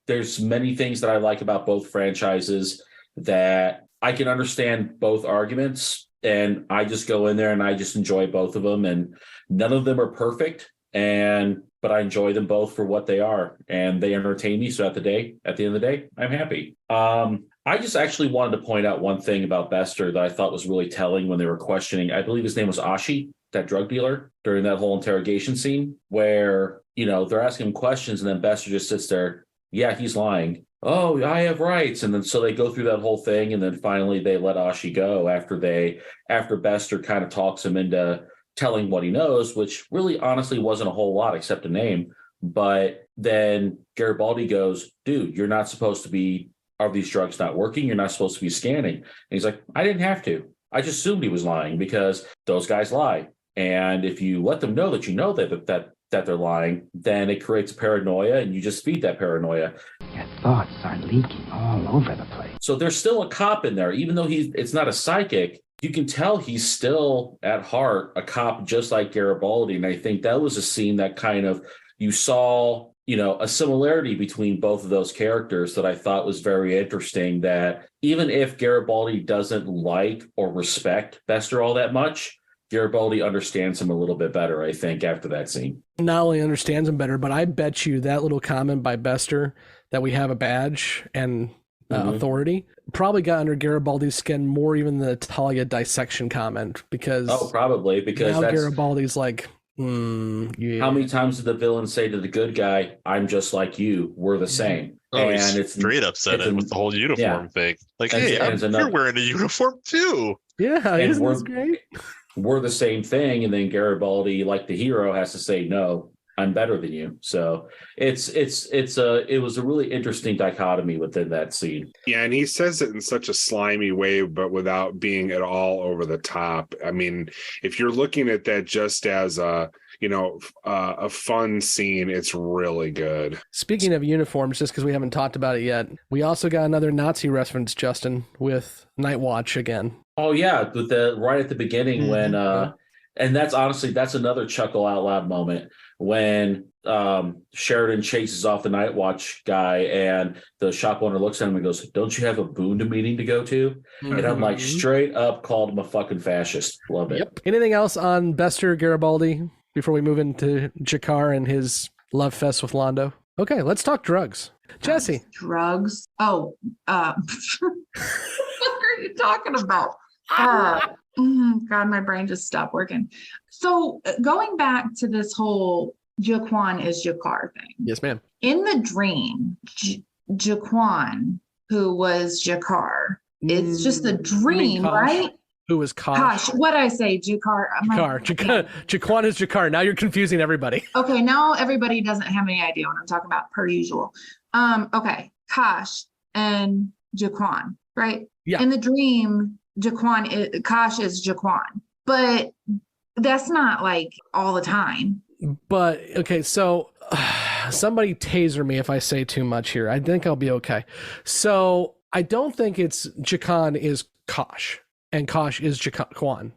[SPEAKER 10] there's many things that I like about both franchises that I can understand both arguments, and I just go in there and I just enjoy both of them, and none of them are perfect, but I enjoy them both for what they are, and they entertain me. So at the end of the day, I'm happy. I just actually wanted to point out one thing about Bester that I thought was really telling when they were questioning, I believe his name was Ashi, that drug dealer, during that whole interrogation scene where, they're asking him questions and then Bester just sits there. Yeah, he's lying. Oh, I have rights. And then so they go through that whole thing. And then finally they let Ashi go after Bester kind of talks him into telling what he knows, which really honestly wasn't a whole lot except a name. But then Garibaldi goes, dude, you're not supposed to be, are these drugs not working? You're not supposed to be scanning. And he's like, I didn't have to. I just assumed he was lying because those guys lie. And if you let them know that that they're lying, then it creates paranoia and you just feed that paranoia.
[SPEAKER 3] Your thoughts are leaking all over the place.
[SPEAKER 10] So there's still a cop in there, even though it's not a psychic. You can tell he's still at heart a cop just like Garibaldi. And I think that was a scene that kind of, you saw, a similarity between both of those characters that I thought was very interesting, that even if Garibaldi doesn't like or respect Bester all that much, Garibaldi understands him a little bit better, I think, after that scene.
[SPEAKER 9] Not only understands him better, but I bet you that little comment by Bester that we have a badge and authority probably got under Garibaldi's skin more even the Talia dissection comment, because
[SPEAKER 10] probably because
[SPEAKER 9] now Garibaldi's like, yeah.
[SPEAKER 10] How many times did the villain say to the good guy, I'm just like you, we're the same?
[SPEAKER 17] Oh, and it's straight up said it with the whole uniform thing. Like, you're wearing a uniform too.
[SPEAKER 9] Yeah, isn't this great?
[SPEAKER 10] We're the same thing, and then Garibaldi, like the hero, has to say, no, I'm better than you. So it was a really interesting dichotomy within that scene.
[SPEAKER 13] Yeah, and he says it in such a slimy way, but without being at all over the top. I mean, if you're looking at that just as a, a fun scene. It's really good.
[SPEAKER 9] Speaking of uniforms, just because we haven't talked about it yet, we also got another Nazi reference, Justin, with Night Watch again.
[SPEAKER 10] Oh yeah, with right at the beginning when and that's another chuckle out loud moment when Sheridan chases off the Night Watch guy and the shop owner looks at him and goes, "Don't you have a Boonda meeting to go to?" And I'm like, straight up called him a fucking fascist. Love it.
[SPEAKER 9] Yep. Anything else on Bester Garibaldi before we move into Jakar and his love fest with Londo? Okay, let's talk drugs. Jessi.
[SPEAKER 12] Drugs? Oh, what are you talking about? God, my brain just stopped working. So going back to this whole Jaquan is Jakar thing.
[SPEAKER 9] Yes, ma'am.
[SPEAKER 12] In the dream, Jaquan, who was Jakar, it's just a dream, right?
[SPEAKER 9] Who was Kosh?
[SPEAKER 12] Kosh. What did I say? Jakar.
[SPEAKER 9] Jaquan is Jakar. Now you're confusing everybody.
[SPEAKER 12] Okay, now everybody doesn't have any idea what I'm talking about, per usual. Okay, Kosh and Jaquan, right?
[SPEAKER 9] Yeah.
[SPEAKER 12] In the dream, Kosh is Jaquan, but that's not like all the time.
[SPEAKER 9] But okay, so somebody taser me if I say too much here. I think I'll be okay. So I don't think it's Jaquan is Kosh and Kosh is Jaquan.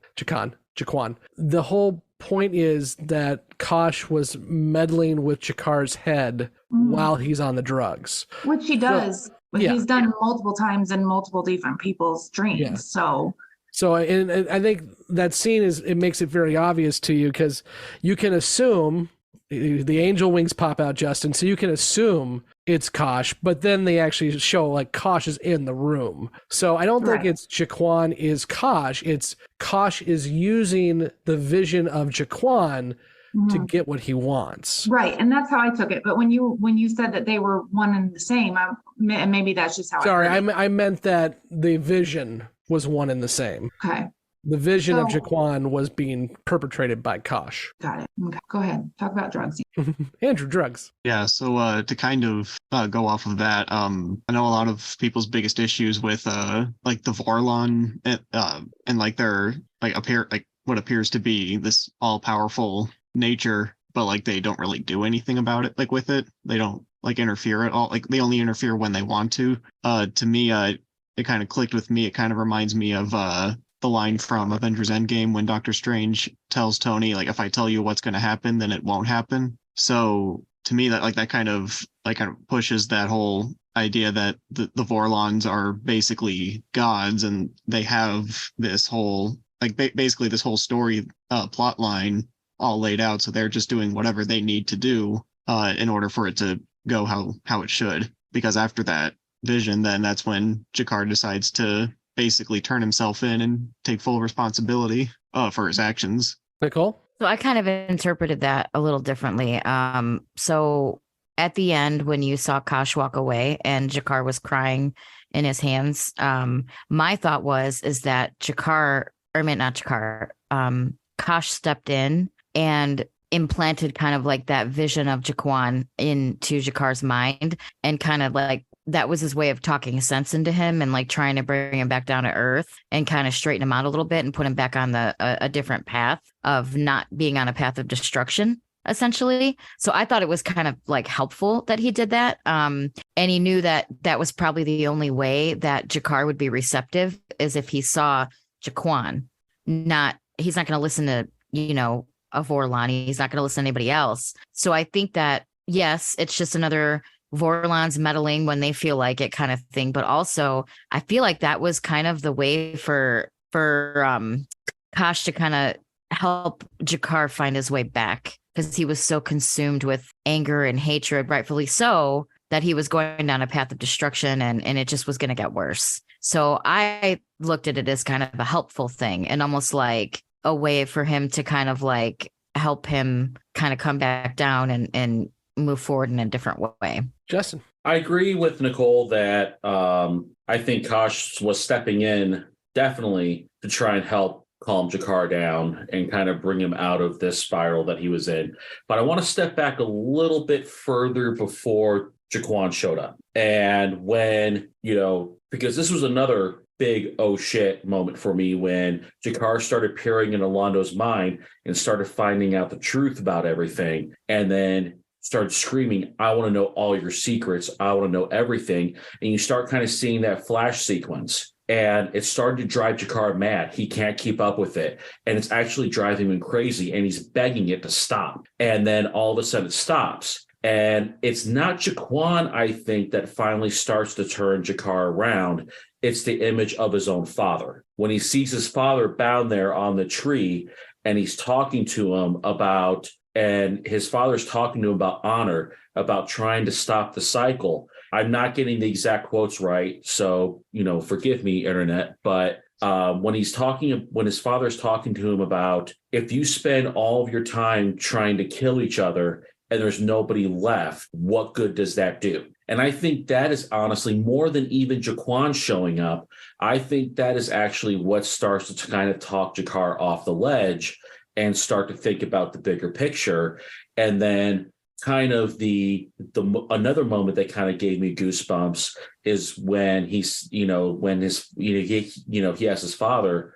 [SPEAKER 9] The whole point is that Kosh was meddling with Jakar's head while he's on the drugs,
[SPEAKER 12] which he does. He's done multiple times in multiple different people's dreams.
[SPEAKER 9] Yeah.
[SPEAKER 12] So
[SPEAKER 9] and I think that scene it makes it very obvious to you because you can assume the angel wings pop out, Justin. So you can assume it's Kosh, but then they actually show like Kosh is in the room. So I don't think it's Jaquan is Kosh. It's Kosh is using the vision of Jaquan to get what he wants.
[SPEAKER 12] Right. And that's how I took it. But when you said that they were one and the same, maybe that's just how
[SPEAKER 9] I meant that the vision was one and the same.
[SPEAKER 12] Okay.
[SPEAKER 9] The vision of Jaquan was being perpetrated by Kosh.
[SPEAKER 12] Got it. Okay. Go ahead. Talk about drugs.
[SPEAKER 9] Andrew, drugs.
[SPEAKER 11] Yeah, so to kind of go off of that, I know a lot of people's biggest issues with like the Vorlon and like their what appears to be this all-powerful nature, but like they don't really do anything about it with it. They don't like interfere at all. Like they only interfere when they want to. To me, it kind of clicked with me. It kind of reminds me of the line from Avengers Endgame when Doctor Strange tells Tony, like, if I tell you what's going to happen, then it won't happen. So to me, that kind of pushes that whole idea that the Vorlons are basically gods and they have this whole basically this whole story plot line all laid out. So they're just doing whatever they need to do in order for it to go how it should. Because after that vision, then that's when Jakar decides to basically turn himself in and take full responsibility for his actions.
[SPEAKER 9] Nicole?
[SPEAKER 15] So I kind of interpreted that a little differently. So at the end, when you saw Kosh walk away and Jakar was crying in his hands, my thought is that Kosh stepped in and implanted kind of like that vision of Jaquan into Jakar's mind, and kind of like that was his way of talking sense into him and like trying to bring him back down to earth and kind of straighten him out a little bit and put him back on a different path of not being on a path of destruction, essentially. So I thought it was kind of like helpful that he did that. And he knew that that was probably the only way that Jakar would be receptive, is if he saw Jaquan. He's not going to listen to, a Vorlon. He's not going to listen to anybody else. So I think that, yes, it's just another Vorlons meddling when they feel like it kind of thing. But also I feel like that was kind of the way for Kosh to kind of help Jakar find his way back, because he was so consumed with anger and hatred, rightfully so, that he was going down a path of destruction and it just was going to get worse. So I looked at it as kind of a helpful thing and almost like a way for him to kind of like help him kind of come back down and move forward in a different way.
[SPEAKER 9] Justin?
[SPEAKER 10] I agree with Nicole that I think Kosh was stepping in definitely to try and help calm Jakar down and kind of bring him out of this spiral that he was in. But I want to step back a little bit further before Jaquan showed up. And when, because this was another big oh shit moment for me when Jakar started peering into Londo's mind and started finding out the truth about everything, and then started screaming, I want to know all your secrets. I want to know everything. And you start kind of seeing that flash sequence. And it started to drive Jakar mad. He can't keep up with it. And it's actually driving him crazy. And he's begging it to stop. And then all of a sudden it stops. And it's not Jaquan, I think, that finally starts to turn Jakar around. It's the image of his own father. When he sees his father bound there on the tree and he's talking to him about, and his father's talking to him about honor, about trying to stop the cycle. I'm not getting the exact quotes right, so, forgive me, internet, but when his father's talking to him about, if you spend all of your time trying to kill each other and there's nobody left, what good does that do? And I think that is honestly more than even Jaquan showing up. I think that is actually what starts to kind of talk Jakar off the ledge and start to think about the bigger picture. And then kind of the another moment that kind of gave me goosebumps is when he asks his father,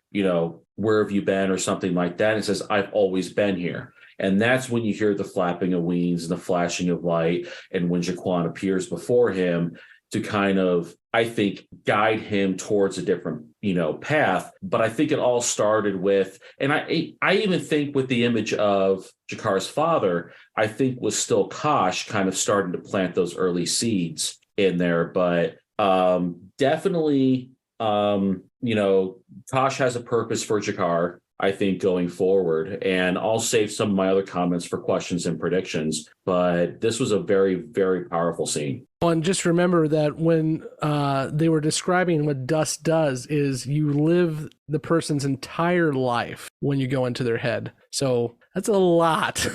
[SPEAKER 10] where have you been, or something like that, and says, I've always been here. And that's when you hear the flapping of wings and the flashing of light, and when Jaquan appears before him to kind of, I think, guide him towards a different, path. But I think it all started with, and I even think with the image of Jakar's father, I think was still Kosh kind of starting to plant those early seeds in there. But definitely, Kosh has a purpose for Jakar, I think, going forward. And I'll save some of my other comments for questions and predictions. But this was a very, very powerful scene.
[SPEAKER 9] And just remember that when they were describing what dust does is you live the person's entire life when you go into their head. So that's a lot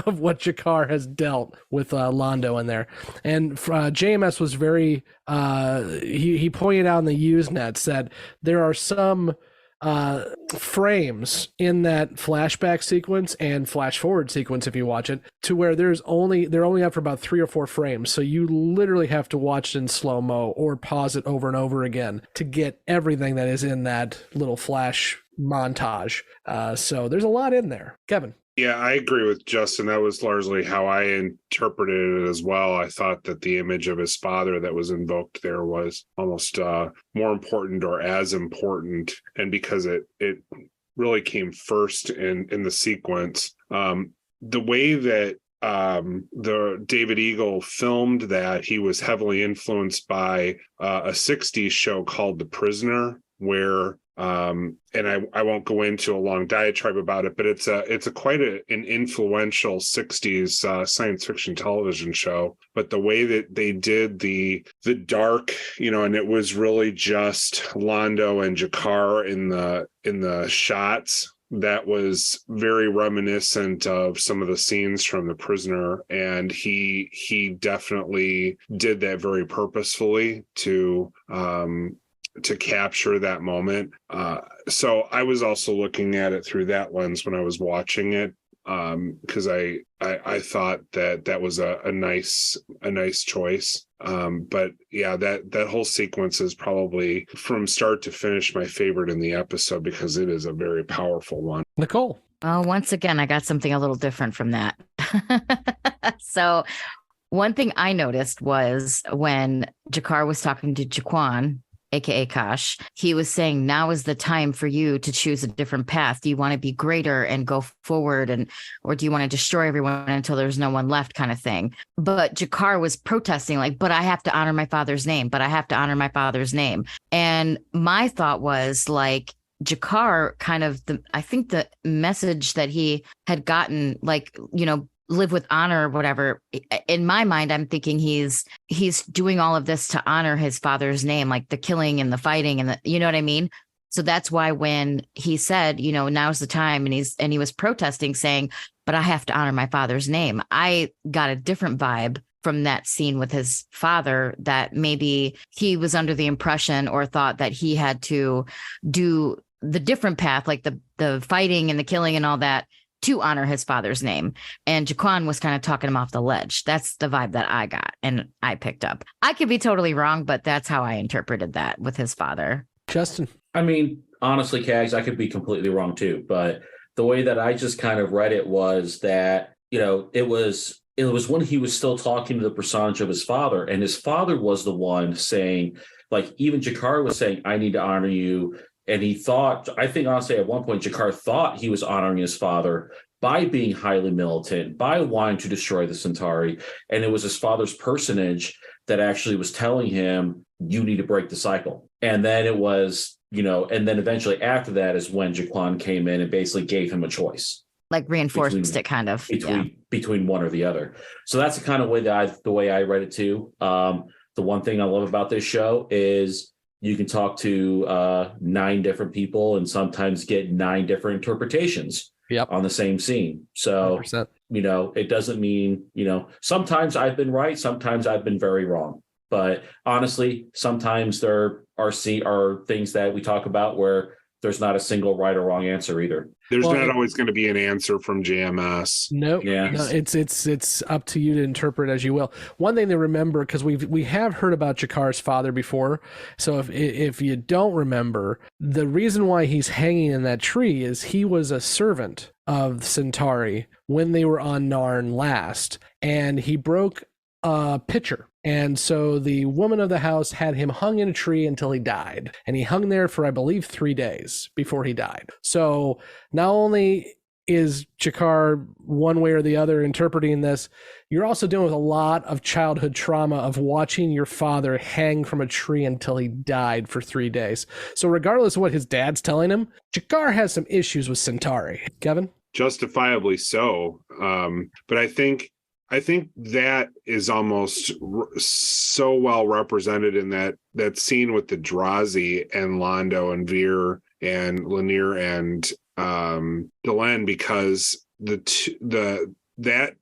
[SPEAKER 9] of what Jakar has dealt with Londo in there. And JMS was very, he pointed out in the Usenets that there are some frames in that flashback sequence and flash forward sequence, if you watch it, to where they're only up for about 3 or 4 frames. So you literally have to watch it in slow-mo or pause it over and over again to get everything that is in that little flash montage. So there's a lot in there. Kevin.
[SPEAKER 13] Yeah, I agree with Justin. That was largely how I interpreted it as well. I thought that the image of his father that was invoked there was almost more important, or as important. And because it really came first in the sequence, the way that the David Eagle filmed that, he was heavily influenced by a 60s show called The Prisoner, where and I won't go into a long diatribe about it, but it's quite an influential 60s science fiction television show. But the way that they did the dark, and it was really just Londo and Jakar in the shots, that was very reminiscent of some of the scenes from The Prisoner. And he definitely did that very purposefully to capture that moment. So I was also looking at it through that lens when I was watching it, because I thought that was a nice choice. But yeah, that whole sequence is probably from start to finish my favorite in the episode, because it is a very powerful one.
[SPEAKER 9] Nicole.
[SPEAKER 15] Well, once again, I got something a little different from that. So one thing I noticed was when Jakar was talking to Jaquan, aka Kosh, he was saying, now is the time for you to choose a different path. Do you want to be greater and go forward, or do you want to destroy everyone until there's no one left, kind of thing? But Jakar was protesting, like, but I have to honor my father's name, And my thought was, like, Jakar kind of, I think the message that he had gotten, like, live with honor or whatever. In my mind, I'm thinking he's doing all of this to honor his father's name, like the killing and the fighting and you know what I mean? So that's why when he said, now's the time, and he was protesting, saying, but I have to honor my father's name, I got a different vibe from that scene with his father, that maybe he was under the impression or thought that he had to do the different path, like the fighting and the killing and all that, to honor his father's name. And Jaquan was kind of talking him off the ledge. That's the vibe that I got and I picked up. I could be totally wrong, but that's how I interpreted that with his father.
[SPEAKER 9] Justin.
[SPEAKER 10] I mean, honestly, Cags, I could be completely wrong too, but the way that I just kind of read it was that, it was when he was still talking to the personage of his father, and his father was the one saying, like, even Jakar was saying, I need to honor you. And I think honestly, at one point, Jakar thought he was honoring his father by being highly militant, by wanting to destroy the Centauri. And it was his father's personage that actually was telling him, you need to break the cycle. And then it was, and then eventually after that is when Jaquan came in and basically gave him a choice.
[SPEAKER 15] Like reinforced it kind of.
[SPEAKER 10] Between one or the other. So that's the kind of way the way I read it too. The one thing I love about this show is you can talk to 9 different people and sometimes get 9 different interpretations on the same scene. So,
[SPEAKER 9] 100%.
[SPEAKER 10] It doesn't mean, sometimes I've been right, sometimes I've been very wrong. But honestly, sometimes there are things that we talk about where there's not a single right or wrong answer either.
[SPEAKER 13] There's not always going to be an answer from JMS.
[SPEAKER 9] Nope. Yeah. No, it's up to you to interpret as you will. One thing to remember, because we have heard about Jakar's father before. So if you don't remember, the reason why he's hanging in that tree is he was a servant of Centauri when they were on Narn last, and he broke a pitcher. And so the woman of the house had him hung in a tree until he died. And he hung there for, I believe, 3 days before he died. So not only is Jakar one way or the other interpreting this, you're also dealing with a lot of childhood trauma of watching your father hang from a tree until he died for 3 days. So regardless of what his dad's telling him, Jakar has some issues with Centauri. Kevin?
[SPEAKER 13] Justifiably so. But I think that is almost so well represented in that scene with the Drazi and Londo and Veer and Lanier and Delenn, because that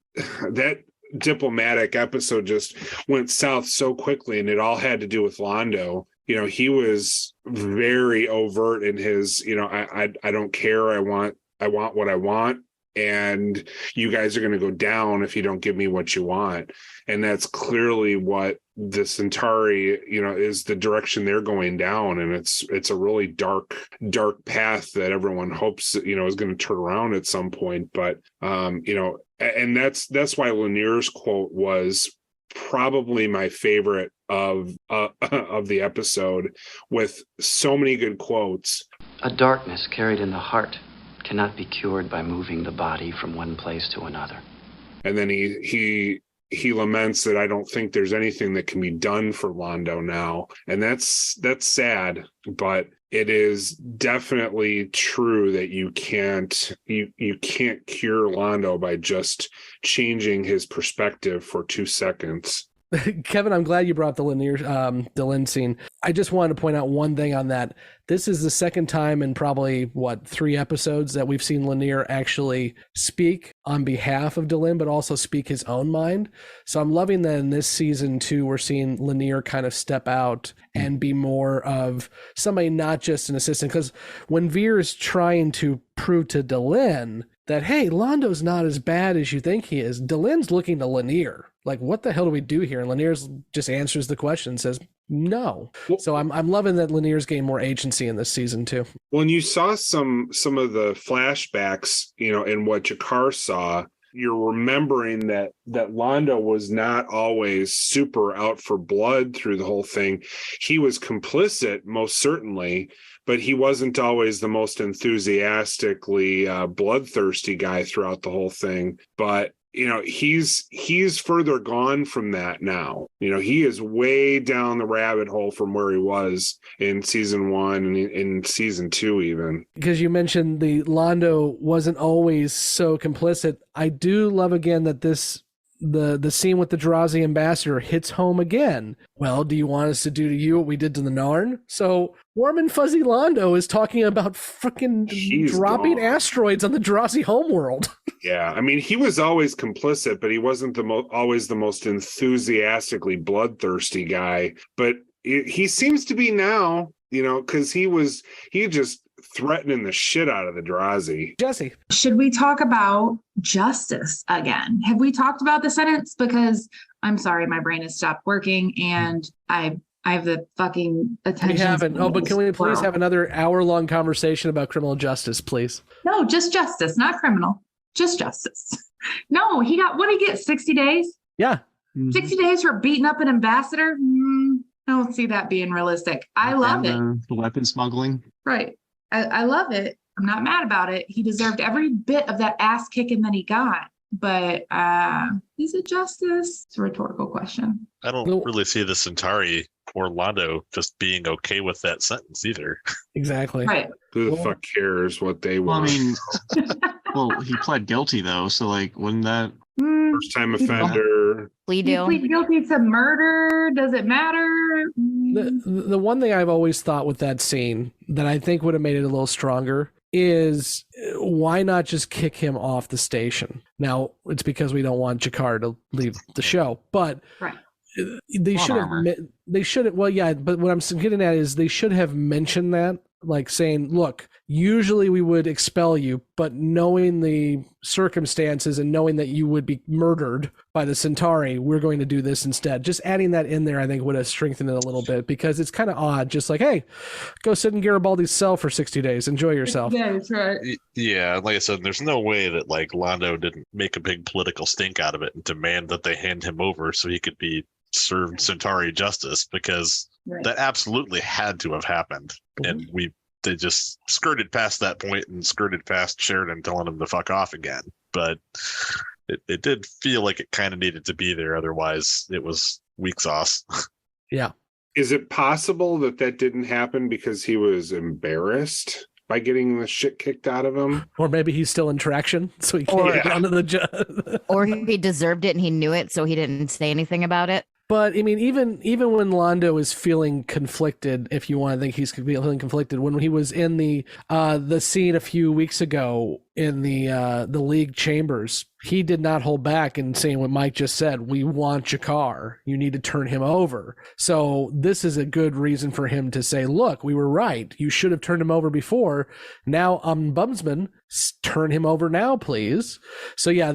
[SPEAKER 13] diplomatic episode just went south so quickly, and it all had to do with Londo. He was very overt in his, I don't care. I want what I want. And you guys are going to go down if you don't give me what you want. And that's clearly what the Centauri, is the direction they're going down. And it's a really dark path that everyone hopes, is going to turn around at some point. But, and that's why Lanier's quote was probably my favorite of the episode, with so many good quotes.
[SPEAKER 18] A darkness carried in the heart cannot be cured by moving the body from one place to another.
[SPEAKER 13] And then he laments that I don't think there's anything that can be done for Londo now. And that's sad, but it is definitely true that you can't cure Londo by just changing his perspective for 2 seconds.
[SPEAKER 9] Kevin, I'm glad you brought up the Delenn scene. I just wanted to point out one thing on that. This is the second time in probably, 3 episodes that we've seen Lanier actually speak on behalf of Delenn, but also speak his own mind. So I'm loving that in this season, too, we're seeing Lanier kind of step out and be more of somebody, not just an assistant. Because when Veer is trying to prove to Delenn that, hey, Londo's not as bad as you think he is, Delenn's looking to Lanier. Like, what the hell do we do here? And Lanier just answers the question and says, no. So I'm loving that Lanier's gained more agency in this season, too.
[SPEAKER 13] Well, and you saw some of the flashbacks, in what Jakar saw. You're remembering that Londo was not always super out for blood through the whole thing. He was complicit, most certainly, but he wasn't always the most enthusiastically bloodthirsty guy throughout the whole thing. But he's further gone from that now. He is way down the rabbit hole from where he was in season 1 and in season 2 even.
[SPEAKER 9] Because you mentioned the Londo wasn't always so complicit. I do love again that the scene with the Drazi ambassador hits home again. Well, do you want us to do to you what we did to the Narn? So Warm and Fuzzy Londo is talking about freaking dropping asteroids on the Drazi homeworld.
[SPEAKER 13] Yeah, I mean, he was always complicit, but he wasn't always the most enthusiastically bloodthirsty guy. But he seems to be now, because he just threatening the shit out of the Drazi.
[SPEAKER 9] Jessi.
[SPEAKER 12] Should we talk about justice again? Have we talked about the sentence? Because I'm sorry, my brain has stopped working and I I have the fucking attention.
[SPEAKER 9] We haven't. Oh, but can we please have another hour-long conversation about criminal justice, please?
[SPEAKER 12] No, just justice, not criminal. Just justice. No, what did he get? 60 days?
[SPEAKER 9] Yeah.
[SPEAKER 12] 60 days for beating up an ambassador? I don't see that being realistic. I love it.
[SPEAKER 11] The weapon smuggling.
[SPEAKER 12] Right. I love it. I'm not mad about it. He deserved every bit of that ass kicking that he got. But is it justice? It's a rhetorical question.
[SPEAKER 17] I don't really see the Centauri or Londo just being okay with that sentence either.
[SPEAKER 9] Exactly.
[SPEAKER 12] Right.
[SPEAKER 13] Who the fuck cares what they want?
[SPEAKER 11] Well, he pled guilty though, so like, wouldn't that
[SPEAKER 13] first time offender
[SPEAKER 15] plea deal?
[SPEAKER 12] He plead guilty to murder. Does it matter?
[SPEAKER 9] The one thing I've always thought with that scene that I think would have made it a little stronger is why not just kick him off the station? Now, it's because we don't want G'Kar to leave the show, but
[SPEAKER 12] right.
[SPEAKER 9] They should have, well, yeah, but what I'm getting at is they should have mentioned that, like saying, look, usually we would expel you, but knowing the circumstances and knowing that you would be murdered by the Centauri, we're going to do this instead. Just adding that in there, I think, would have strengthened it a little bit, because it's kind of odd. Just like, hey, go sit in Garibaldi's cell for 60 days. Enjoy yourself.
[SPEAKER 12] Yeah, that's right.
[SPEAKER 17] Yeah, like I said, there's no way that like Londo didn't make a big political stink out of it and demand that they hand him over so he could be served Centauri justice, because that absolutely had to have happened. And they just skirted past that point and skirted past Sheridan telling him to fuck off again. But it did feel like it kind of needed to be there. Otherwise, it was weak sauce.
[SPEAKER 9] Yeah.
[SPEAKER 13] Is it possible that didn't happen because he was embarrassed by getting the shit kicked out of him?
[SPEAKER 9] Or maybe he's still in traction, so he can't get onto the job.
[SPEAKER 15] Or he deserved it and he knew it, so he didn't say anything about it.
[SPEAKER 9] But I mean, even when Londo is feeling conflicted, if you want to think he's feeling conflicted, when he was in the scene a few weeks ago in the league chambers, he did not hold back in saying what Mike just said. We want G'Kar. You need to turn him over. So this is a good reason for him to say, look, we were right. You should have turned him over before. Now, Ombudsman, turn him over now, please. So yeah,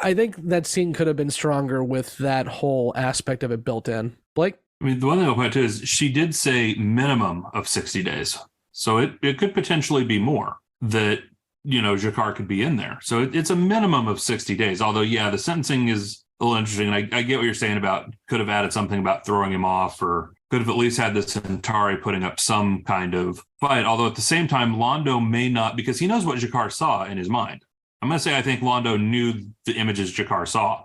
[SPEAKER 9] I think that scene could have been stronger with that whole aspect of it built in. Blake?
[SPEAKER 14] I mean, the one thing I'll point to is she did say minimum of 60 days. So it could potentially be more that, G'Kar could be in there. So it's a minimum of 60 days. Although, yeah, the sentencing is a little interesting. And I get what you're saying about could have added something about throwing him off, or could have at least had the Centauri putting up some kind of fight. Although at the same time, Londo may not, because he knows what G'Kar saw in his mind. I'm going to say I think Londo knew the images G'Kar saw.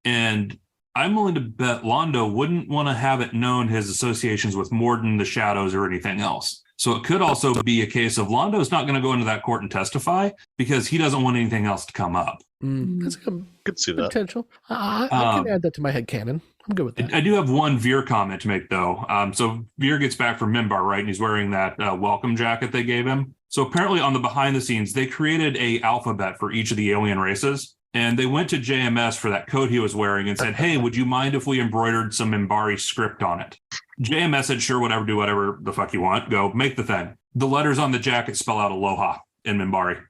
[SPEAKER 14] And I'm willing to bet Londo wouldn't want to have it known his associations with Morden, the Shadows, or anything else. So it could also be a case of Londo's not going to go into that court and testify because he doesn't want anything else to come up.
[SPEAKER 9] That's a
[SPEAKER 17] could see that
[SPEAKER 9] potential. I can add that to my headcanon. I'm good with that.
[SPEAKER 14] I do have one Veer comment to make, though. So Veer gets back from Minbar, right? And he's wearing that welcome jacket they gave him. So apparently on the behind the scenes, they created a alphabet for each of the alien races. And they went to JMS for that coat he was wearing and said, hey, would you mind if we embroidered some Minbari script on it? JMS said, sure, whatever, do whatever the fuck you want. Go, make the thing. The letters on the jacket spell out Aloha in Minbari.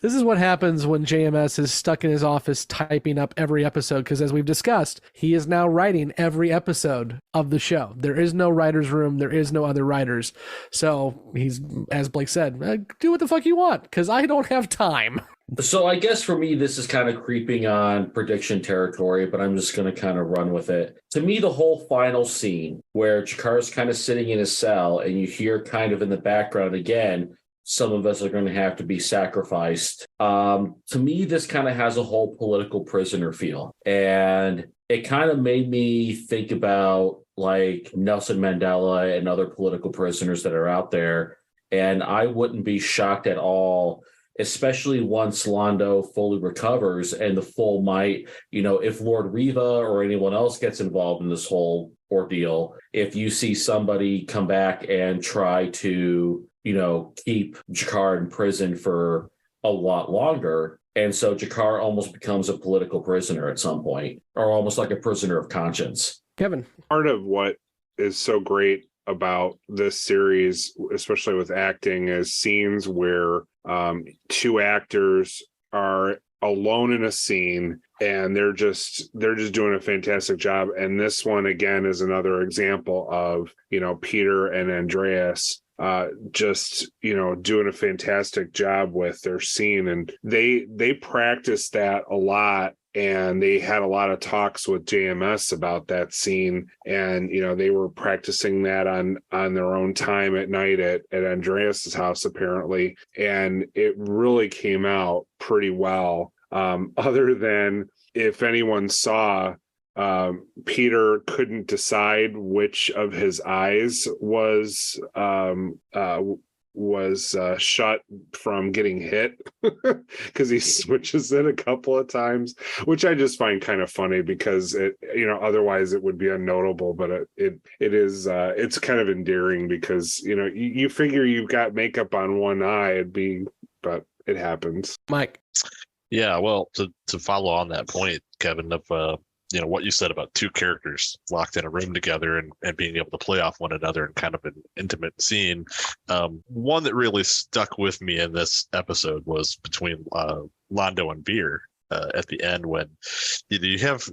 [SPEAKER 9] This is what happens when JMS is stuck in his office typing up every episode, because as we've discussed, he is now writing every episode of the show. There is no writer's room. There is no other writers. So he's, as Blake said, do what the fuck you want, because I don't have time.
[SPEAKER 10] So I guess for me, this is kind of creeping on prediction territory, but I'm just going to kind of run with it. To me, the whole final scene where G'Kar's kind of sitting in his cell and you hear kind of in the background again, some of us are going to have to be sacrificed. To me, this kind of has a whole political prisoner feel. And it kind of made me think about like Nelson Mandela and other political prisoners that are out there. And I wouldn't be shocked at all, especially once Londo fully recovers and the full might, if Lord Riva or anyone else gets involved in this whole ordeal, if you see somebody come back and try to keep G'Kar in prison for a lot longer. And so G'Kar almost becomes a political prisoner at some point, or almost like a prisoner of conscience.
[SPEAKER 9] Kevin.
[SPEAKER 13] Part of what is so great about this series, especially with acting, is scenes where two actors are alone in a scene, and they're just doing a fantastic job. And this one again is another example of, Peter and Andreas just doing a fantastic job with their scene. And they practiced that a lot, and they had a lot of talks with JMS about that scene. And they were practicing that on their own time at night at Andreas's house apparently, and it really came out pretty well. Other than, if anyone saw, Peter couldn't decide which of his eyes was shut from getting hit because he switches it a couple of times, which I just find kind of funny because it, otherwise it would be unnotable, but it is it's kind of endearing because you figure you've got makeup on one eye, but it happens.
[SPEAKER 9] Mike.
[SPEAKER 17] Yeah, well, to follow on that point, Kevin, of what you said about two characters locked in a room together and being able to play off one another in kind of an intimate scene. One that really stuck with me in this episode was between Londo and Veer at the end, when you have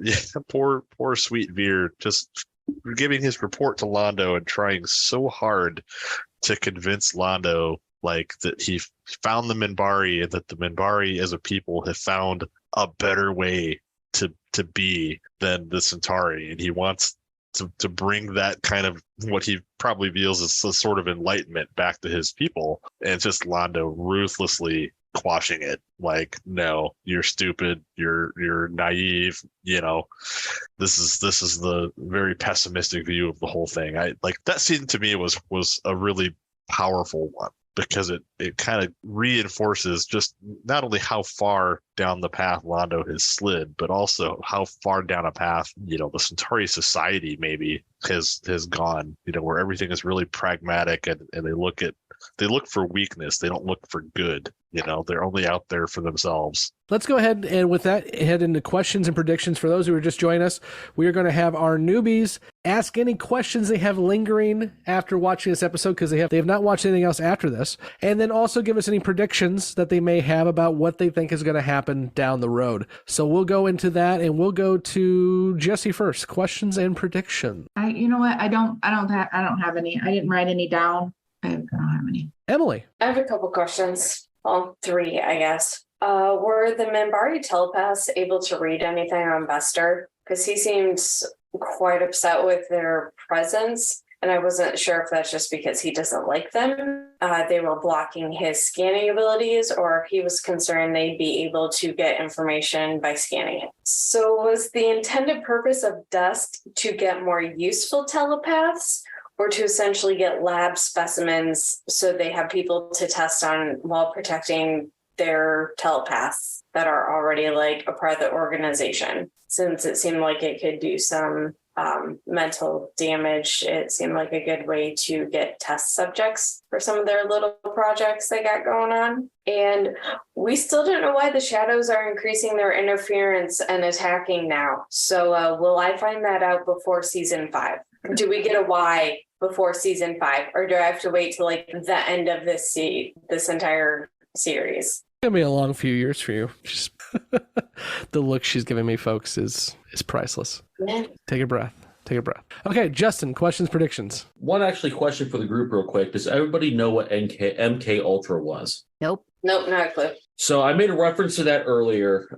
[SPEAKER 17] poor sweet Veer just giving his report to Londo and trying so hard to convince Londo that he found the Minbari, and that the Minbari as a people have found a better way to be than the Centauri, and he wants to bring that kind of what he probably feels as a sort of enlightenment back to his people, and just Londo ruthlessly quashing it, no, you're stupid, you're naive, this is the very pessimistic view of the whole thing. That scene to me was a really powerful one, because it kind of reinforces just not only how far down the path Londo has slid, but also how far down a path, the Centauri society maybe has gone, where everything is really pragmatic, and they look for weakness. They don't look for good. They're only out there for themselves.
[SPEAKER 9] Let's go ahead and with that head into questions and predictions. For those who are just joining us, we are going to have our newbies ask any questions they have lingering after watching this episode, because they have not watched anything else after this, and then also give us any predictions that they may have about what they think is going to happen down the road. So we'll go into that, and we'll go to Jessi first. Questions and prediction.
[SPEAKER 12] You know what? I don't have any. I didn't write any down. I don't have any.
[SPEAKER 9] Emily.
[SPEAKER 16] I have a couple questions. Well, 3, I guess. Were the Minbari telepaths able to read anything on Bester? Because he seems quite upset with their presence, and I wasn't sure if that's just because he doesn't like them. They were blocking his scanning abilities, or if he was concerned they'd be able to get information by scanning it. So was the intended purpose of Dust to get more useful telepaths, or to essentially get lab specimens so they have people to test on while protecting their telepaths that are already a part of the organization? Since it seemed like it could do some mental damage, it seemed like a good way to get test subjects for some of their little projects they got going on. And we still don't know why the Shadows are increasing their interference and attacking now. So will I find that out before season 5? Do we get a why before season 5, or do I have to wait till the end of this entire series?
[SPEAKER 9] It's gonna be a long few years for you. Just the look she's giving me, folks, is priceless. Yeah. Take a breath. Okay, Justin, questions, predictions.
[SPEAKER 10] One question for the group real quick. Does everybody know what MK Ultra was?
[SPEAKER 15] Nope,
[SPEAKER 16] not a clue.
[SPEAKER 10] So I made a reference to that earlier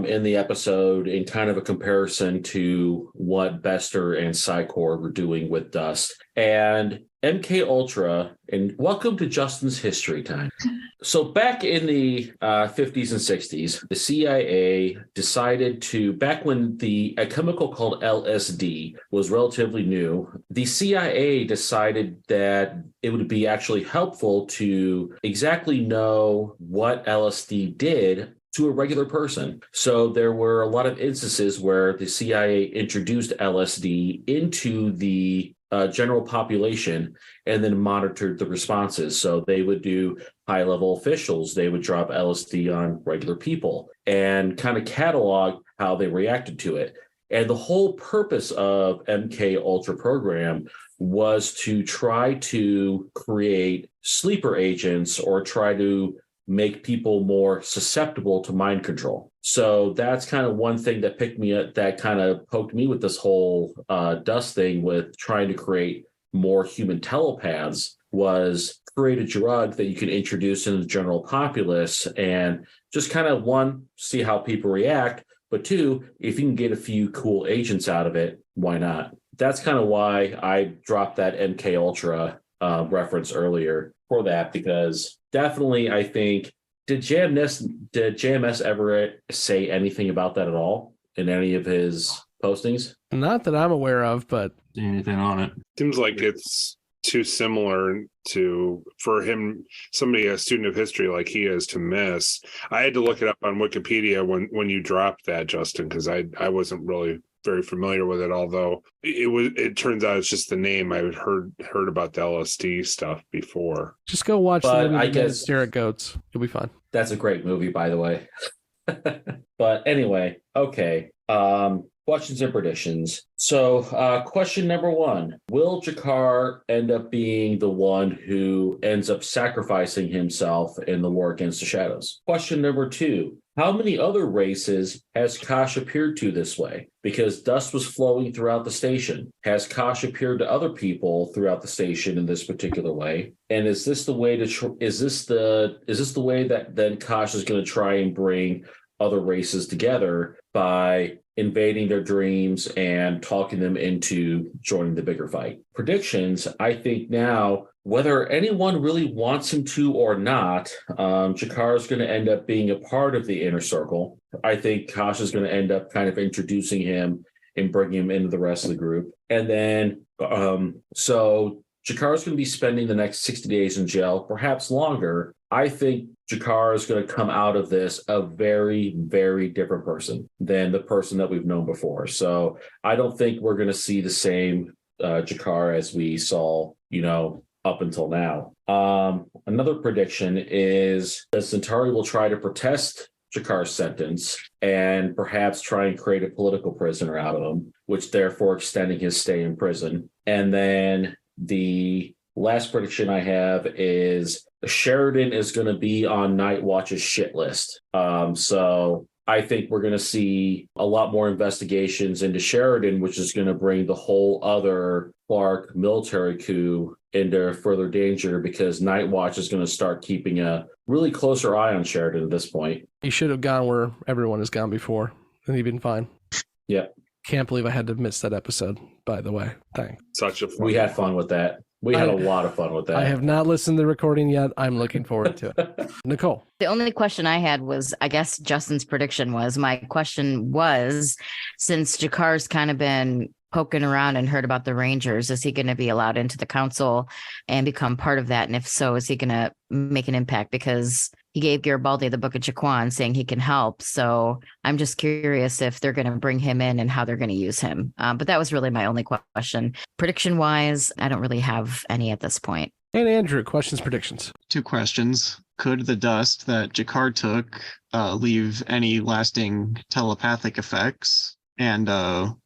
[SPEAKER 10] in the episode, in kind of a comparison to what Bester and Psychor were doing with Dust. And MK Ultra, and welcome to Justin's History Time. So back in the 50s and 60s, the CIA decided to, back when a chemical called LSD was relatively new, the CIA decided that it would be actually helpful to exactly know what LSD did to a regular person. So there were a lot of instances where the CIA introduced LSD into the general population and then monitored the responses. So they would do high-level officials, they would drop LSD on regular people and kind of catalog how they reacted to it. And the whole purpose of MK Ultra program was to try to create sleeper agents, or try to make people more susceptible to mind control. So that's kind of one thing that kind of poked me with this whole Dust thing with trying to create more human telepaths, was create a drug that you can introduce into the general populace and just kind of, one, see how people react, but two, if you can get a few cool agents out of it, why not? That's kind of why I dropped that MK Ultra reference earlier for that, because definitely I think, did JMS ever say anything about that at all in any of his postings?
[SPEAKER 9] Not that I'm aware of, but
[SPEAKER 14] anything on it.
[SPEAKER 13] Seems like it's too similar for him, somebody, a student of history like he is, to miss. I had to look it up on Wikipedia when you dropped that, Justin, because I wasn't really very familiar with it, although it turns out it's just the name. I had heard about the LSD stuff before.
[SPEAKER 9] Just go watch the movie Stare at Goats. You'll be fine.
[SPEAKER 10] That's a great movie, by the way. But anyway, okay. Questions and predictions. So question number 1, will G'Kar end up being the one who ends up sacrificing himself in the war against the shadows? Question number 2, how many other races has Kosh appeared to this way? Because dust was flowing throughout the station. Has Kosh appeared to other people throughout the station in this particular way? And is this the way that then Kosh is going to try and bring other races together by invading their dreams and talking them into joining the bigger fight? Predictions, I think now, whether anyone really wants him to or not, G'Kar is going to end up being a part of the inner circle. I think Kosh is going to end up kind of introducing him and bringing him into the rest of the group. And then, so G'Kar is going to be spending the next 60 days in jail, perhaps longer. I think G'Kar is going to come out of this a very, very different person than the person that we've known before. So I don't think we're going to see the same G'Kar as we saw, up until now. Another prediction is that Centauri will try to protest G'Kar's sentence and perhaps try and create a political prisoner out of him, which therefore extending his stay in prison. And then the last prediction I have is Sheridan is going to be on Night Watch's shit list. So I think we're going to see a lot more investigations into Sheridan, which is going to bring the whole other Clark military coup into further danger, because Night Watch is going to start keeping a really closer eye on Sheridan at this point.
[SPEAKER 9] He should have gone where everyone has gone before, and he'd been fine.
[SPEAKER 10] Yep.
[SPEAKER 9] Can't believe I had to miss that episode, by the way. Thanks.
[SPEAKER 13] Such a fun.
[SPEAKER 10] We had fun with that. We had a lot of fun with that.
[SPEAKER 9] I have not listened to the recording yet. I'm looking forward to it. Nicole.
[SPEAKER 15] The only question I had was, I guess Justin's prediction was, my question was, since G'Kar's kind of been poking around and heard about the Rangers, is he going to be allowed into the council and become part of that? And if so, is he going to make an impact? Because he gave Garibaldi the Book of Jaquan saying he can help. So I'm just curious if they're going to bring him in and how they're going to use him. But that was really my only question. Prediction wise, I don't really have any at this point.
[SPEAKER 9] And Andrew, questions, predictions.
[SPEAKER 11] 2 questions. Could the dust that G'Kar took leave any lasting telepathic effects? And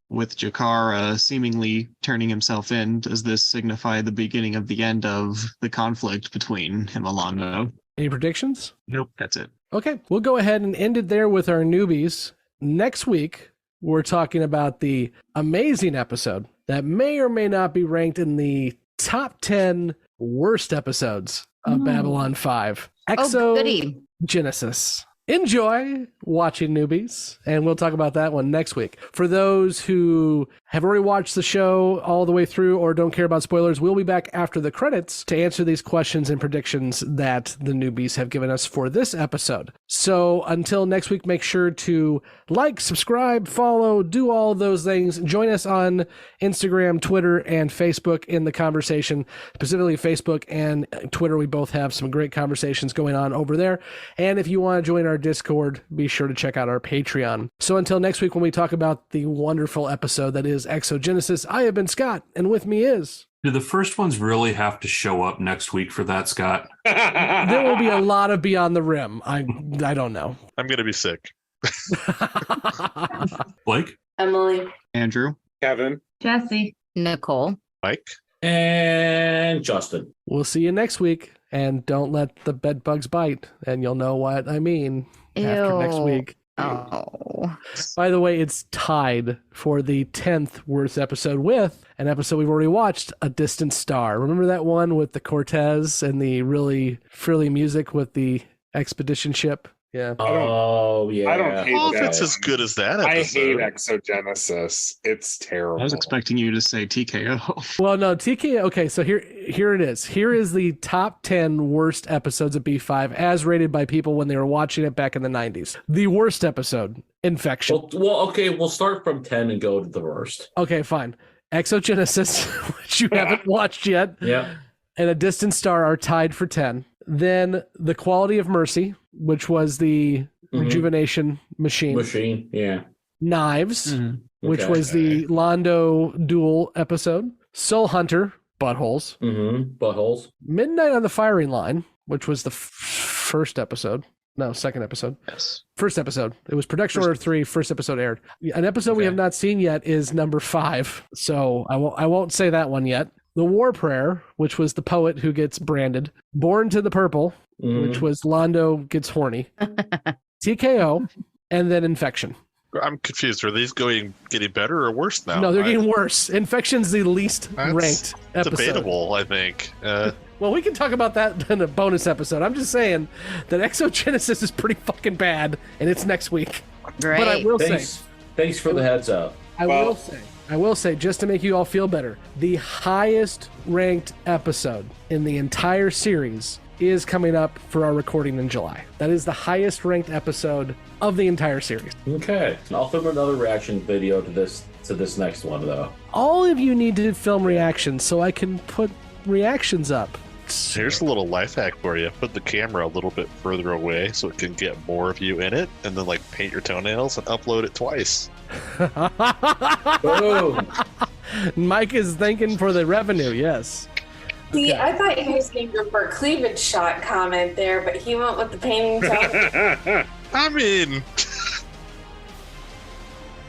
[SPEAKER 11] with G'Kar seemingly turning himself in, does this signify the beginning of the end of the conflict between him and Londo?
[SPEAKER 9] Any predictions?
[SPEAKER 11] Nope, that's it.
[SPEAKER 9] Okay, we'll go ahead and end it there with our newbies. Next week, we're talking about the amazing episode that may or may not be ranked in the top 10 worst episodes of Babylon 5. Exogenesis. Enjoy watching Newbies, and we'll talk about that one next week. For those who have already watched the show all the way through or don't care about spoilers, we'll be back after the credits to answer these questions and predictions that the newbies have given us for this episode. So until next week, make sure to like, subscribe, follow, do all those things. Join us on Instagram, Twitter, and Facebook in the conversation, specifically Facebook and Twitter. We both have some great conversations going on over there. And if you want to join our Discord, be sure to check out our Patreon. So until next week, when we talk about the wonderful episode that is Exogenesis, I have been Scott, and with me is...
[SPEAKER 14] Do the first ones really have to show up next week for that, Scott?
[SPEAKER 9] There will be a lot of Beyond the Rim. I don't know.
[SPEAKER 17] I'm going to be sick.
[SPEAKER 14] Blake?
[SPEAKER 16] Emily?
[SPEAKER 11] Andrew?
[SPEAKER 13] Kevin?
[SPEAKER 12] Jessi?
[SPEAKER 15] Nicole?
[SPEAKER 17] Mike?
[SPEAKER 10] And Justin.
[SPEAKER 9] We'll see you next week. And don't let the bed bugs bite, and you'll know what I mean after next week.
[SPEAKER 15] Oh.
[SPEAKER 9] By the way, it's tied for the 10th worst episode with an episode we've already watched, A Distant Star. Remember that one with the Cortez and the really frilly music with the expedition ship? Yeah.
[SPEAKER 10] Oh, yeah.
[SPEAKER 13] I don't hate
[SPEAKER 17] Well,
[SPEAKER 13] that.
[SPEAKER 17] if it's as good as that episode.
[SPEAKER 13] I hate Exogenesis. It's terrible.
[SPEAKER 11] I was expecting you to say TKO.
[SPEAKER 9] Well, no, TKO. Okay, so here it is. Here is the top 10 worst episodes of B5 as rated by people when they were watching it back in the 90s. The worst episode, Infection.
[SPEAKER 10] Well, okay, we'll start from 10 and go to the worst.
[SPEAKER 9] Okay, fine. Exogenesis, which you haven't watched yet.
[SPEAKER 10] Yeah.
[SPEAKER 9] And A Distant Star are tied for 10. Then The Quality of Mercy, which was the rejuvenation machine.
[SPEAKER 10] Yeah.
[SPEAKER 9] Knives, which was the Londo duel episode. Soul Hunter, buttholes.
[SPEAKER 10] Buttholes.
[SPEAKER 9] Midnight on the Firing Line, which was the first episode. No, second episode.
[SPEAKER 11] Yes.
[SPEAKER 9] First episode. It was Production Order 3, first episode aired. An episode we have not seen yet is number 5, so I won't say that one yet. The War Prayer, which was the poet who gets branded. Born to the Purple, which was Londo gets horny. TKO, and then Infection.
[SPEAKER 17] I'm confused. Are these getting better or worse now?
[SPEAKER 9] No, they're getting worse. Infection's the least ranked episode.
[SPEAKER 17] Debatable, I think.
[SPEAKER 9] Well, we can talk about that in a bonus episode. I'm just saying that Exogenesis is pretty fucking bad, and it's next week.
[SPEAKER 15] Great.
[SPEAKER 9] But I will say...
[SPEAKER 10] Thanks for the heads up.
[SPEAKER 9] I will say, just to make you all feel better, the highest ranked episode in the entire series is coming up for our recording in July. That is the highest ranked episode of the entire series.
[SPEAKER 10] Okay. I'll film another reaction video to this next one, though.
[SPEAKER 9] All of you need to film reactions so I can put reactions up.
[SPEAKER 17] Here's a little life hack for you. Put the camera a little bit further away so it can get more of you in it, and then paint your toenails and upload it twice.
[SPEAKER 10] Boom.
[SPEAKER 9] Mike is thanking for the revenue, yes.
[SPEAKER 16] See, I thought he was going to go for a cleavage shot comment there, but he went with the painting job.
[SPEAKER 17] I mean...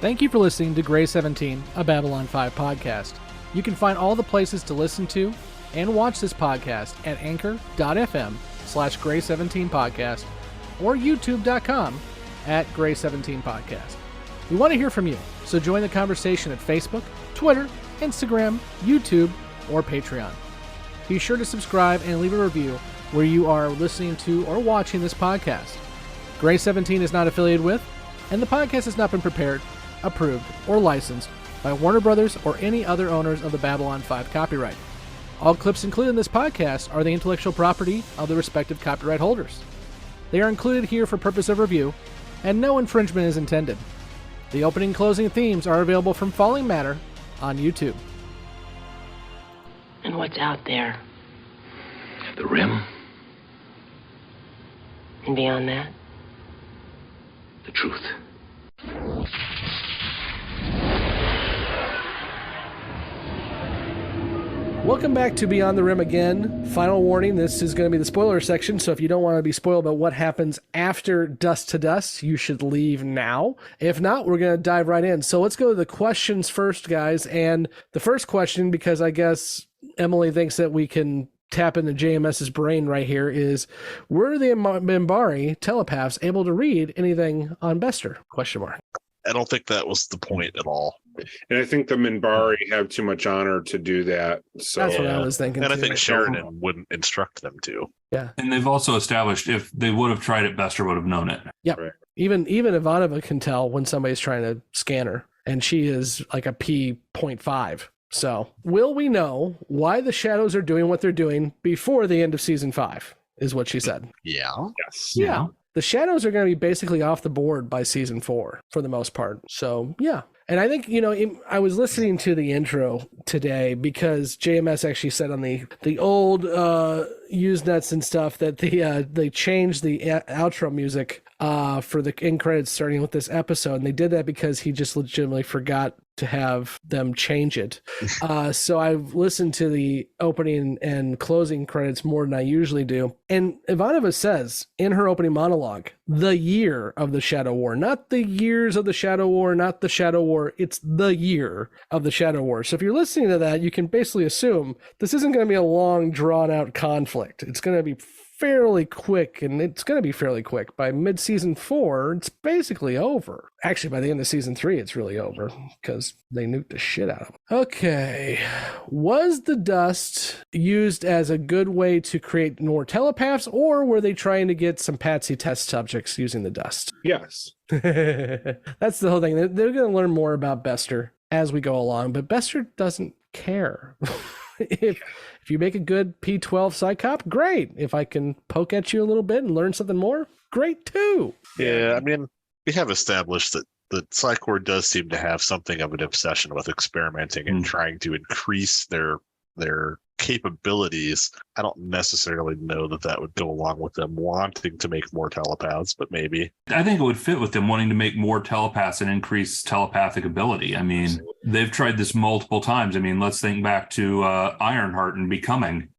[SPEAKER 9] Thank you for listening to Grey 17, a Babylon 5 podcast. You can find all the places to listen to and watch this podcast at anchor.fm/Grey17podcast or youtube.com at Grey17podcast. We want to hear from you, so join the conversation at Facebook, Twitter, Instagram, YouTube, or Patreon. Be sure to subscribe and leave a review where you are listening to or watching this podcast. Grey 17 is not affiliated with, and the podcast has not been prepared, approved, or licensed by Warner Brothers or any other owners of the Babylon 5 copyright. All clips included in this podcast are the intellectual property of the respective copyright holders. They are included here for purpose of review, and no infringement is intended. The opening and closing themes are available from Falling Matter on YouTube.
[SPEAKER 18] And what's out there?
[SPEAKER 5] The rim,
[SPEAKER 18] And beyond that?
[SPEAKER 5] the truth.
[SPEAKER 9] Welcome back to Beyond the Rim again. Final warning, this is going to be the spoiler section, so if you don't want to be spoiled about what happens after Dust to Dust, you should leave now. If not, we're going to dive right in. So let's go to the questions first, guys. And the first question, because I guess Emily thinks that we can tap into JMS's brain right here, is, were the Minbari telepaths able to read anything on Bester? Question mark.
[SPEAKER 17] I don't think that was the point at all.
[SPEAKER 13] And I think the Minbari have too much honor to do that. So
[SPEAKER 9] that's what I was thinking.
[SPEAKER 17] And
[SPEAKER 9] too.
[SPEAKER 17] I think Sheridan wouldn't instruct them to.
[SPEAKER 9] Yeah.
[SPEAKER 14] And they've also established if they would have tried it, Bester would have known it.
[SPEAKER 9] Yep. Right. Even Ivanova can tell when somebody's trying to scan her, and she is like a P.5. So, will we know why the Shadows are doing what they're doing before the end of season 5? Is what she said.
[SPEAKER 17] Yeah.
[SPEAKER 13] Yes.
[SPEAKER 9] Yeah. The Shadows are going to be basically off the board by season 4 for the most part. So, yeah. And I think, I was listening to the intro today because JMS actually said on the old Usenuts and stuff that they changed the outro music for the end credits starting with this episode. And they did that because he just legitimately forgot to have them change it. So I've listened to the opening and closing credits more than I usually do. And Ivanova says in her opening monologue, the year of the Shadow War, not the years of the Shadow War, not the Shadow War. It's the year of the Shadow War. So if you're listening to that, you can basically assume this isn't going to be a long, drawn out conflict. It's going to be fairly quick, and it's going to be fairly quick. By mid-season 4, it's basically over. Actually, by the end of season 3, it's really over because they nuked the shit out of it. Okay. Was the dust used as a good way to create more telepaths, or were they trying to get some patsy test subjects using the dust?
[SPEAKER 13] Yes.
[SPEAKER 9] That's the whole thing. They're going to learn more about Bester as we go along, but Bester doesn't care. If you make a good P12 Psychop, great. If I can poke at you a little bit and learn something more, great too.
[SPEAKER 17] Yeah, I mean, we have established that the Psychor does seem to have something of an obsession with experimenting and trying to increase their capabilities. I don't necessarily know that would go along with them wanting to make more telepaths, but maybe.
[SPEAKER 14] I think it would fit with them wanting to make more telepaths and increase telepathic ability. I mean, they've tried this multiple times. I mean, let's think back to Ironheart and Becoming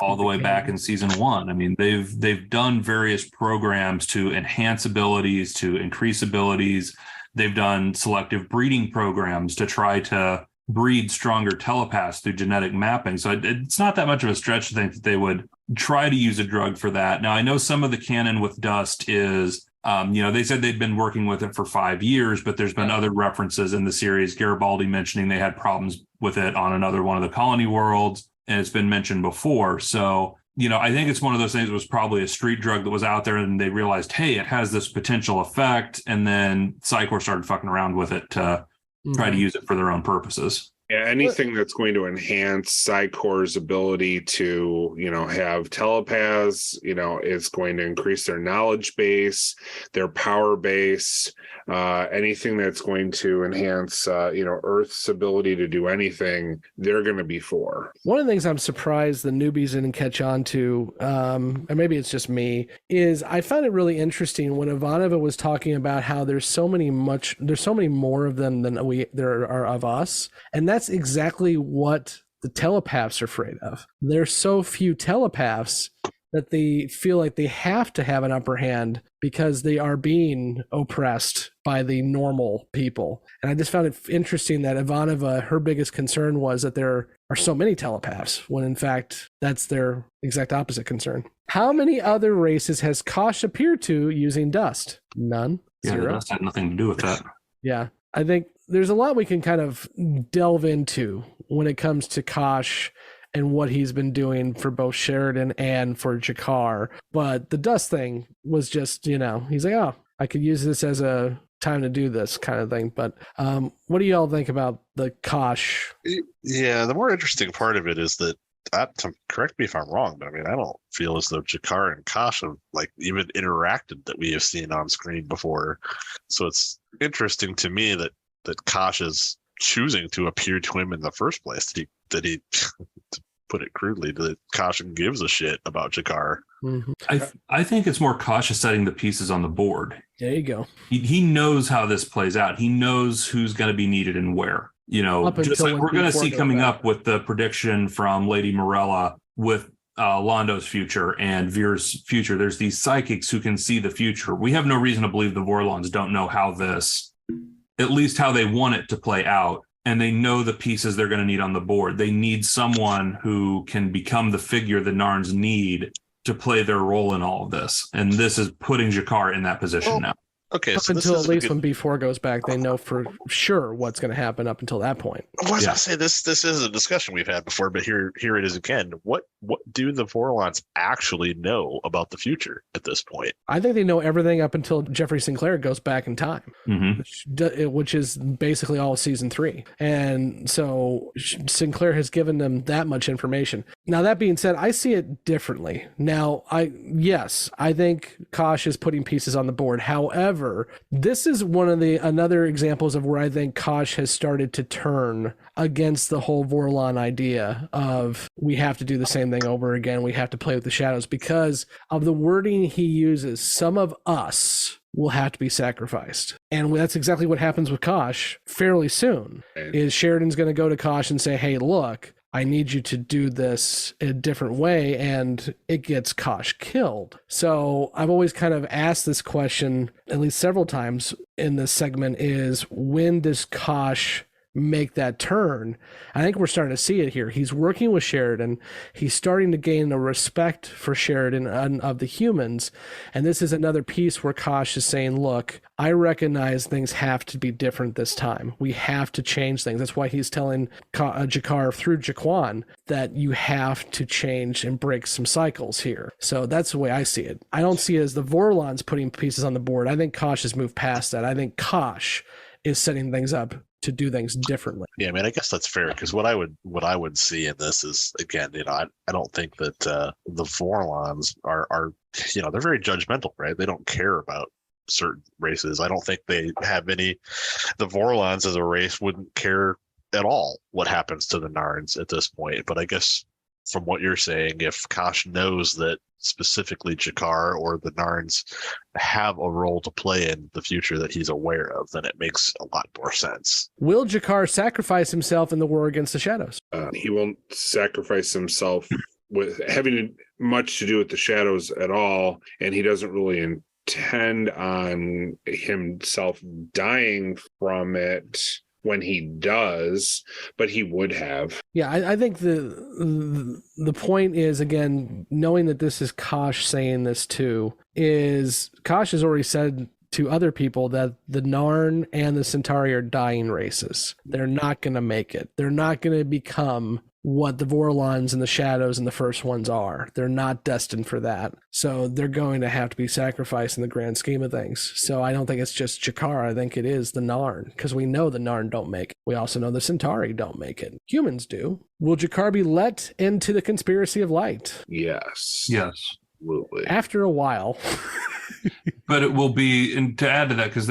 [SPEAKER 14] all the way back in season 1. I mean, they've done various programs to enhance abilities, to increase abilities. They've done selective breeding programs to try to breed stronger telepaths through genetic mapping. So it's not that much of a stretch to think that they would try to use a drug for that. Now, I know some of the canon with dust is, they said they'd been working with it for 5 years, but there's been other references in the series, Garibaldi mentioning they had problems with it on another one of the colony worlds, and it's been mentioned before. So, I think it's one of those things that was probably a street drug that was out there and they realized, hey, it has this potential effect. And then Psychor started fucking around with it to try to use it for their own purposes.
[SPEAKER 13] Yeah, anything that's going to enhance Psychor's ability to, have telepaths, it's going to increase their knowledge base, their power base, anything that's going to enhance, Earth's ability to do anything, they're going to be for.
[SPEAKER 9] One of the things I'm surprised the newbies didn't catch on to, and maybe it's just me, is I found it really interesting when Ivanova was talking about how there's so many more of them than there are of us. And that's exactly what the telepaths are afraid of. There's so few telepaths that they feel like they have to have an upper hand because they are being oppressed by the normal people. And I just found it interesting that Ivanova, her biggest concern was that there are so many telepaths, when in fact, that's their exact opposite concern. How many other races has Kosh appeared to using dust? None.
[SPEAKER 14] Yeah,
[SPEAKER 9] Zero.
[SPEAKER 14] Dust had nothing to do with that.
[SPEAKER 9] Yeah, I think there's a lot we can kind of delve into when it comes to Kosh and what he's been doing for both Sheridan and for Jakar. But the dust thing was just, he's like, oh, I could use this as a time to do this kind of thing. But what do y'all think about the Kosh?
[SPEAKER 17] Yeah, the more interesting part of it is that, correct me if I'm wrong, but I mean, I don't feel as though Jakar and Kosh have even interacted that we have seen on screen before. So it's interesting to me that Kosh is choosing to appear to him in the first place. That he to put it crudely, that Kosh gives a shit about Jakar.
[SPEAKER 9] Mm-hmm.
[SPEAKER 14] I think it's more Kosh setting the pieces on the board.
[SPEAKER 9] There you go.
[SPEAKER 14] He knows how this plays out. He knows who's going to be needed and where. Just like we're going to see coming up with the prediction from Lady Morella with Londo's future and Veer's future. There's these psychics who can see the future. We have no reason to believe the Vorlons don't know at least how they want it to play out. And they know the pieces they're going to need on the board. They need someone who can become the figure the Narns need to play their role in all of this. And this is putting Jakar in that position now.
[SPEAKER 17] Okay,
[SPEAKER 9] up until at least when B4 goes back, they know for sure what's going to happen up until that point.
[SPEAKER 17] I was going to say this is a discussion we've had before, but here it is again. What do the Vorlons actually know about the future at this point?
[SPEAKER 9] I think they know everything up until Jeffrey Sinclair goes back in time, which is basically all of season 3. And so Sinclair has given them that much information. Now, that being said, I see it differently. Now, I think Kosh is putting pieces on the board. However, However, this is one of the another examples of where I think Kosh has started to turn against the whole Vorlon idea of we have to do the same thing over again. We have to play with the shadows because of the wording he uses. Some of us will have to be sacrificed. And that's exactly what happens with Kosh fairly soon. Is Sheridan's going to go to Kosh and say, hey, look, I need you to do this a different way, and it gets Kosh killed. So I've always kind of asked this question at least several times in this segment is, when does Kosh make that turn? I think we're starting to see it here. He's working with Sheridan. He's starting to gain a respect for Sheridan of the humans. And this is another piece where Kosh is saying, look, I recognize things have to be different this time. We have to change things. That's why he's telling G'Kar through Jaquan that you have to change and break some cycles here. So that's the way I see it. I don't see it as the Vorlons putting pieces on the board. I think Kosh has moved past that. I think Kosh is setting things up to do things differently.
[SPEAKER 17] Yeah, I mean, I guess that's fair, because what I would see in this is, again, I don't think that the Vorlons are they're very judgmental, right? They don't care about certain races. I don't think they have any. The Vorlons as a race wouldn't care at all what happens to the Narns at this point. But I guess from what you're saying, if Kosh knows that specifically G'Kar or the Narns have a role to play in the future that he's aware of, then it makes a lot more sense.
[SPEAKER 9] Will G'Kar sacrifice himself in the war against the shadows?
[SPEAKER 13] He won't sacrifice himself with having much to do with the shadows at all, and he doesn't really intend on himself dying from it when he does, but he would have.
[SPEAKER 9] Yeah, I think the point is, again, knowing that this is Kosh saying this too, is Kosh has already said to other people that the Narn and the Centauri are dying races. They're not going to make it. They're not going to become what the Vorlons and the Shadows and the first ones are. They're not destined for that. So they're going to have to be sacrificed in the grand scheme of things. So I don't think it's just G'Kar. I think it is the Narn, because we know the Narn don't make it. We also know the Centauri don't make it. Humans do. Will G'Kar be let into the conspiracy of light?
[SPEAKER 13] Yes.
[SPEAKER 14] Yes.
[SPEAKER 13] Absolutely.
[SPEAKER 9] After a while.
[SPEAKER 14] But it will be, and to add to that, because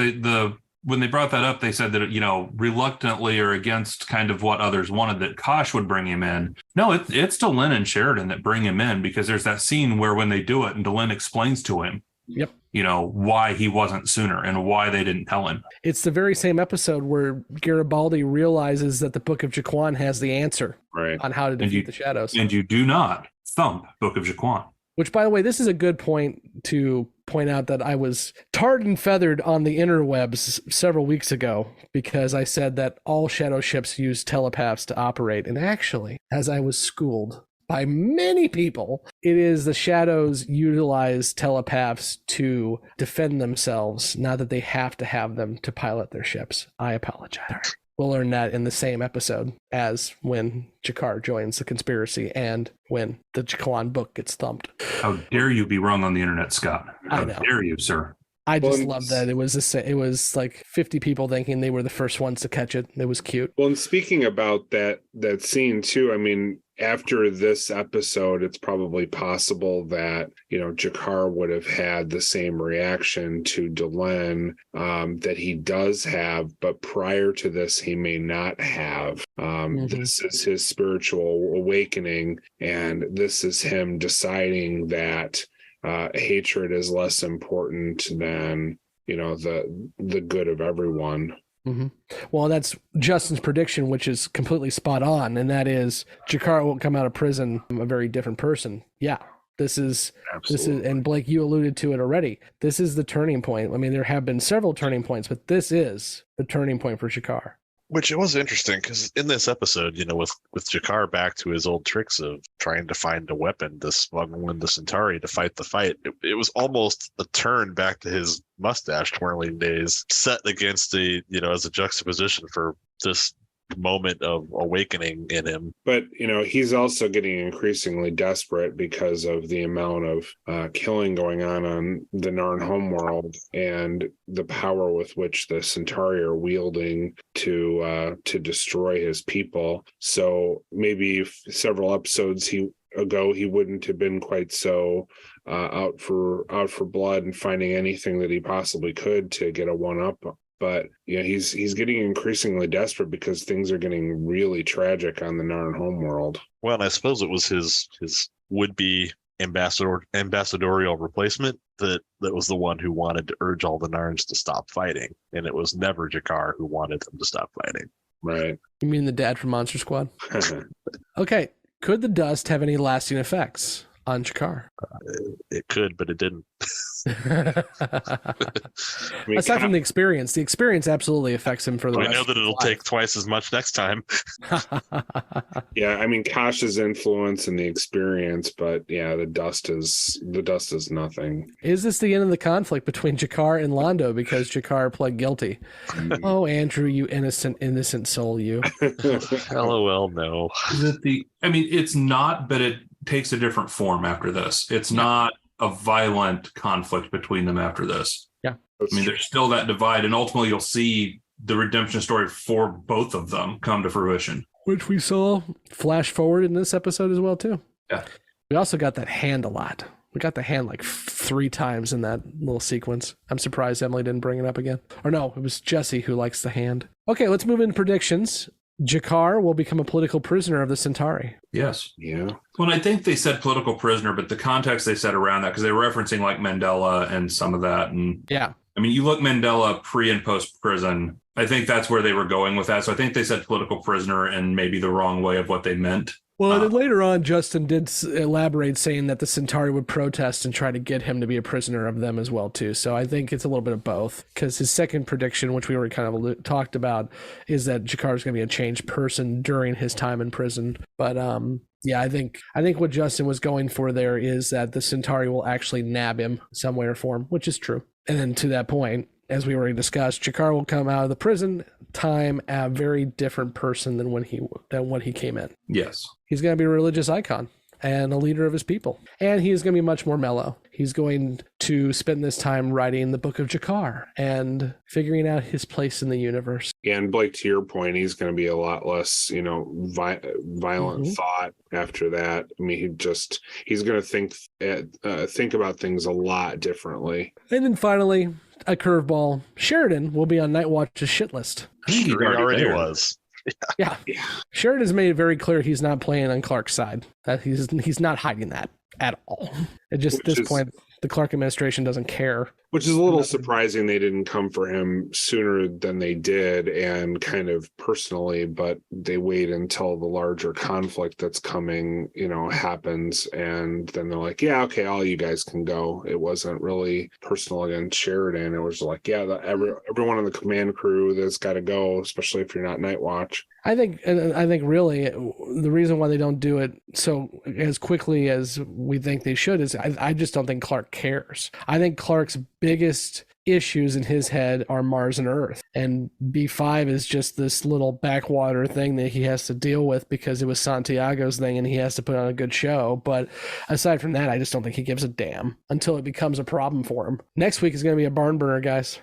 [SPEAKER 14] when they brought that up, they said that, reluctantly or against kind of what others wanted, that Kosh would bring him in. No, it's Delenn and Sheridan that bring him in, because there's that scene where when they do it and Delenn explains to him,
[SPEAKER 9] yep,
[SPEAKER 14] why he wasn't sooner and why they didn't tell him.
[SPEAKER 9] It's the very same episode where Garibaldi realizes that the Book of Jaquan has the answer on how to defeat the Shadows.
[SPEAKER 14] And you do not thump Book of Jaquan.
[SPEAKER 9] Which, by the way, this is a good point to point out that I was tarred and feathered on the interwebs several weeks ago because I said that all shadow ships use telepaths to operate. And actually, as I was schooled by many people, it is the shadows utilize telepaths to defend themselves, not that they have to have them to pilot their ships. I apologize. We'll learn that in the same episode as when G'Kar joins the conspiracy and when the Jaquan book gets thumped.
[SPEAKER 14] How dare you be wrong on the internet, Scott? How dare you, sir?
[SPEAKER 9] I just love that it was like 50 people thinking they were the first ones to catch it. It was cute.
[SPEAKER 13] Well, and speaking about that scene too, I mean, after this episode, it's probably possible that, G'Kar would have had the same reaction to Delenn that he does have, but prior to this, he may not have. This is his spiritual awakening, and this is him deciding that hatred is less important than, the good of everyone.
[SPEAKER 9] Mm-hmm. Well, that's Justin's prediction, which is completely spot on, and that is G'Kar won't come out of prison a very different person. Yeah, this is, and Blake, you alluded to it already. This is the turning point. I mean, there have been several turning points, but this is the turning point for G'Kar.
[SPEAKER 17] Which it was interesting because in this episode, with G'Kar back to his old tricks of trying to find a weapon to smuggle in the Centauri to fight the fight, it was almost a turn back to his mustache twirling days, set against as a juxtaposition for this moment of awakening in him.
[SPEAKER 13] But he's also getting increasingly desperate because of the amount of killing going on the Narn homeworld and the power with which the Centauri are wielding to destroy his people. So maybe several episodes ago, he wouldn't have been quite so out for blood and finding anything that he possibly could to get a one-up. But he's getting increasingly desperate because things are getting really tragic on the Narn homeworld.
[SPEAKER 17] Well, and I suppose it was his would-be ambassadorial replacement that was the one who wanted to urge all the Narns to stop fighting, and it was never Jakar who wanted them to stop fighting.
[SPEAKER 13] Right.
[SPEAKER 9] You mean the dad from Monster Squad? Okay. Could the dust have any lasting effects on Jakar?
[SPEAKER 17] It could, but it didn't.
[SPEAKER 9] Aside from the experience absolutely affects him for the rest.
[SPEAKER 17] I know that it'll take twice as much next time.
[SPEAKER 13] Yeah, I mean Kasha's influence and the experience, but the dust is nothing.
[SPEAKER 9] Is this the end of the conflict between Jakar and Londo because Jakar pled guilty? Oh, Andrew, you innocent soul, you.
[SPEAKER 17] LOL, no.
[SPEAKER 14] Is it it's not, but it takes a different form after this. It's not a violent conflict between them after this.
[SPEAKER 9] Yeah.
[SPEAKER 14] There's still that divide, and ultimately you'll see the redemption story for both of them come to fruition.
[SPEAKER 9] Which we saw flash forward in this episode as well, too.
[SPEAKER 14] Yeah.
[SPEAKER 9] We also got that hand a lot. We got the hand like 3 times in that little sequence. I'm surprised Emily didn't bring it up again. Or no, it was Jessi who likes the hand. Okay, let's move into predictions. Jakar will become a political prisoner of the Centauri.
[SPEAKER 14] Yes.
[SPEAKER 13] Yeah.
[SPEAKER 14] Well, I think they said political prisoner, but the context they said around that, because they were referencing like Mandela and some of that. And
[SPEAKER 9] yeah.
[SPEAKER 14] You look Mandela pre and post prison. I think that's where they were going with that. So I think they said political prisoner and maybe the wrong way of what they meant.
[SPEAKER 9] Well, then later on, Justin did elaborate saying that the Centauri would protest and try to get him to be a prisoner of them as well, too. So I think it's a little bit of both, because his second prediction, which we already kind of talked about, is that Jakar is going to be a changed person during his time in prison. But I think what Justin was going for there is that the Centauri will actually nab him some way or form, which is true. And then to that point, as we already discussed, Jakar will come out of the prison time a very different person than when he came in.
[SPEAKER 14] Yes.
[SPEAKER 9] He's going to be a religious icon and a leader of his people. And he is going to be much more mellow. He's going to spend this time writing the Book of Jakar and figuring out his place in the universe.
[SPEAKER 13] Yeah, and Blake, to your point, he's going to be a lot less, violent thought after that. He's going to think about things a lot differently.
[SPEAKER 9] And then finally, a curveball. Sheridan will be on Night Watch's shit list.
[SPEAKER 17] He already was.
[SPEAKER 9] Yeah. Sheridan has made it very clear he's not playing on Clark's side. That he's not hiding that at all. At this point, the Clark administration doesn't care.
[SPEAKER 13] Which is a little surprising they didn't come for him sooner than they did and kind of personally, but they wait until the larger conflict that's coming, happens. And then they're like, yeah, okay, all you guys can go. It wasn't really personal against Sheridan. It was like, yeah, everyone on the command crew that's got to go, especially if you're not Night Watch.
[SPEAKER 9] I think really the reason why they don't do it so as quickly as we think they should is I just don't think Clark cares. I think Clark's biggest issues in his head are Mars and Earth, and B5 is just this little backwater thing that he has to deal with because it was Santiago's thing and he has to put on a good show. But aside from that, I just don't think he gives a damn until it becomes a problem for him. Next week is going to be a barn burner, guys.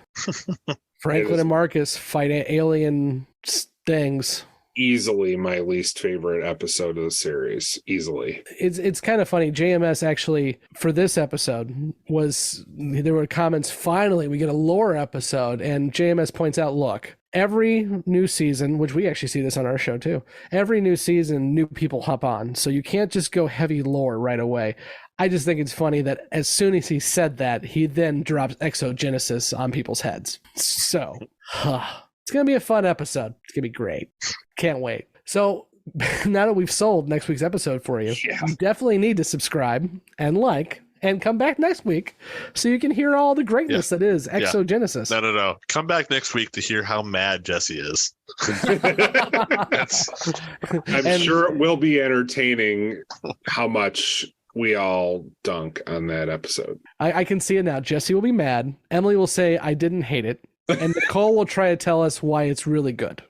[SPEAKER 9] Franklin and Marcus fight alien things.
[SPEAKER 13] Easily my least favorite episode of the series. Easily.
[SPEAKER 9] It's kind of funny. JMS actually, for this episode, there were comments, finally we get a lore episode, and JMS points out, look, every new season, which we actually see this on our show too, every new season, new people hop on. So you can't just go heavy lore right away. I just think it's funny that as soon as he said that, he then drops exogenesis on people's heads. So, it's going to be a fun episode. It's going to be great. Can't wait. So now that we've sold next week's episode for you, you definitely need to subscribe and like and come back next week so you can hear all the greatness that is exogenesis.
[SPEAKER 17] No. Come back next week to hear how mad Jessi is.
[SPEAKER 13] I'm sure it will be entertaining how much we all dunk on that episode.
[SPEAKER 9] I can see it now. Jessi will be mad. Emily will say, I didn't hate it. And Nicole will try to tell us why it's really good.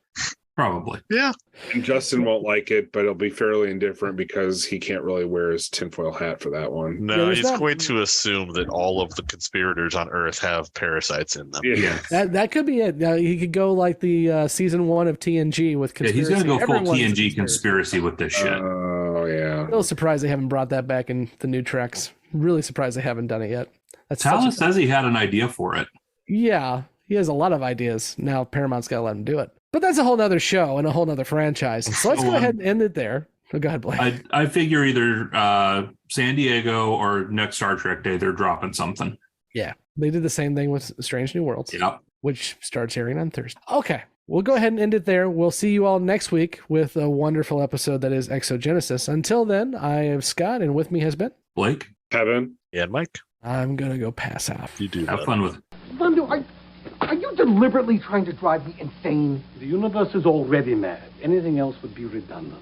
[SPEAKER 14] Probably.
[SPEAKER 17] Yeah.
[SPEAKER 13] And Justin won't like it, but it'll be fairly indifferent because he can't really wear his tinfoil hat for that one.
[SPEAKER 17] No, he's going to assume that all of the conspirators on Earth have parasites in them.
[SPEAKER 13] Yeah.
[SPEAKER 9] That could be it. Now, he could go like the season 1 of TNG with conspiracy.
[SPEAKER 14] Yeah, he's going to go full TNG conspiracy with this shit.
[SPEAKER 13] Oh, yeah.
[SPEAKER 9] Still surprised they haven't brought that back in the new Treks. Really surprised they haven't done it yet.
[SPEAKER 14] Talos says he had an idea for it.
[SPEAKER 9] Yeah, he has a lot of ideas. Now Paramount's got to let him do it. But that's a whole nother show and a whole nother franchise. So let's go ahead and end it there. Oh, go ahead, Blake.
[SPEAKER 14] I figure either San Diego or next Star Trek Day, they're dropping something.
[SPEAKER 9] Yeah, they did the same thing with Strange New Worlds.
[SPEAKER 14] Yep.
[SPEAKER 9] Which starts airing on Thursday. Okay, we'll go ahead and end it there. We'll see you all next week with a wonderful episode that is Exogenesis. Until then, I am Scott, and with me has been
[SPEAKER 14] Blake,
[SPEAKER 13] Kevin,
[SPEAKER 17] and Mike.
[SPEAKER 9] I'm going to go pass out.
[SPEAKER 17] You do.
[SPEAKER 14] Have fun with it.
[SPEAKER 5] Londo, are you deliberately trying to drive me insane?
[SPEAKER 19] The universe is already mad. Anything else would be redundant.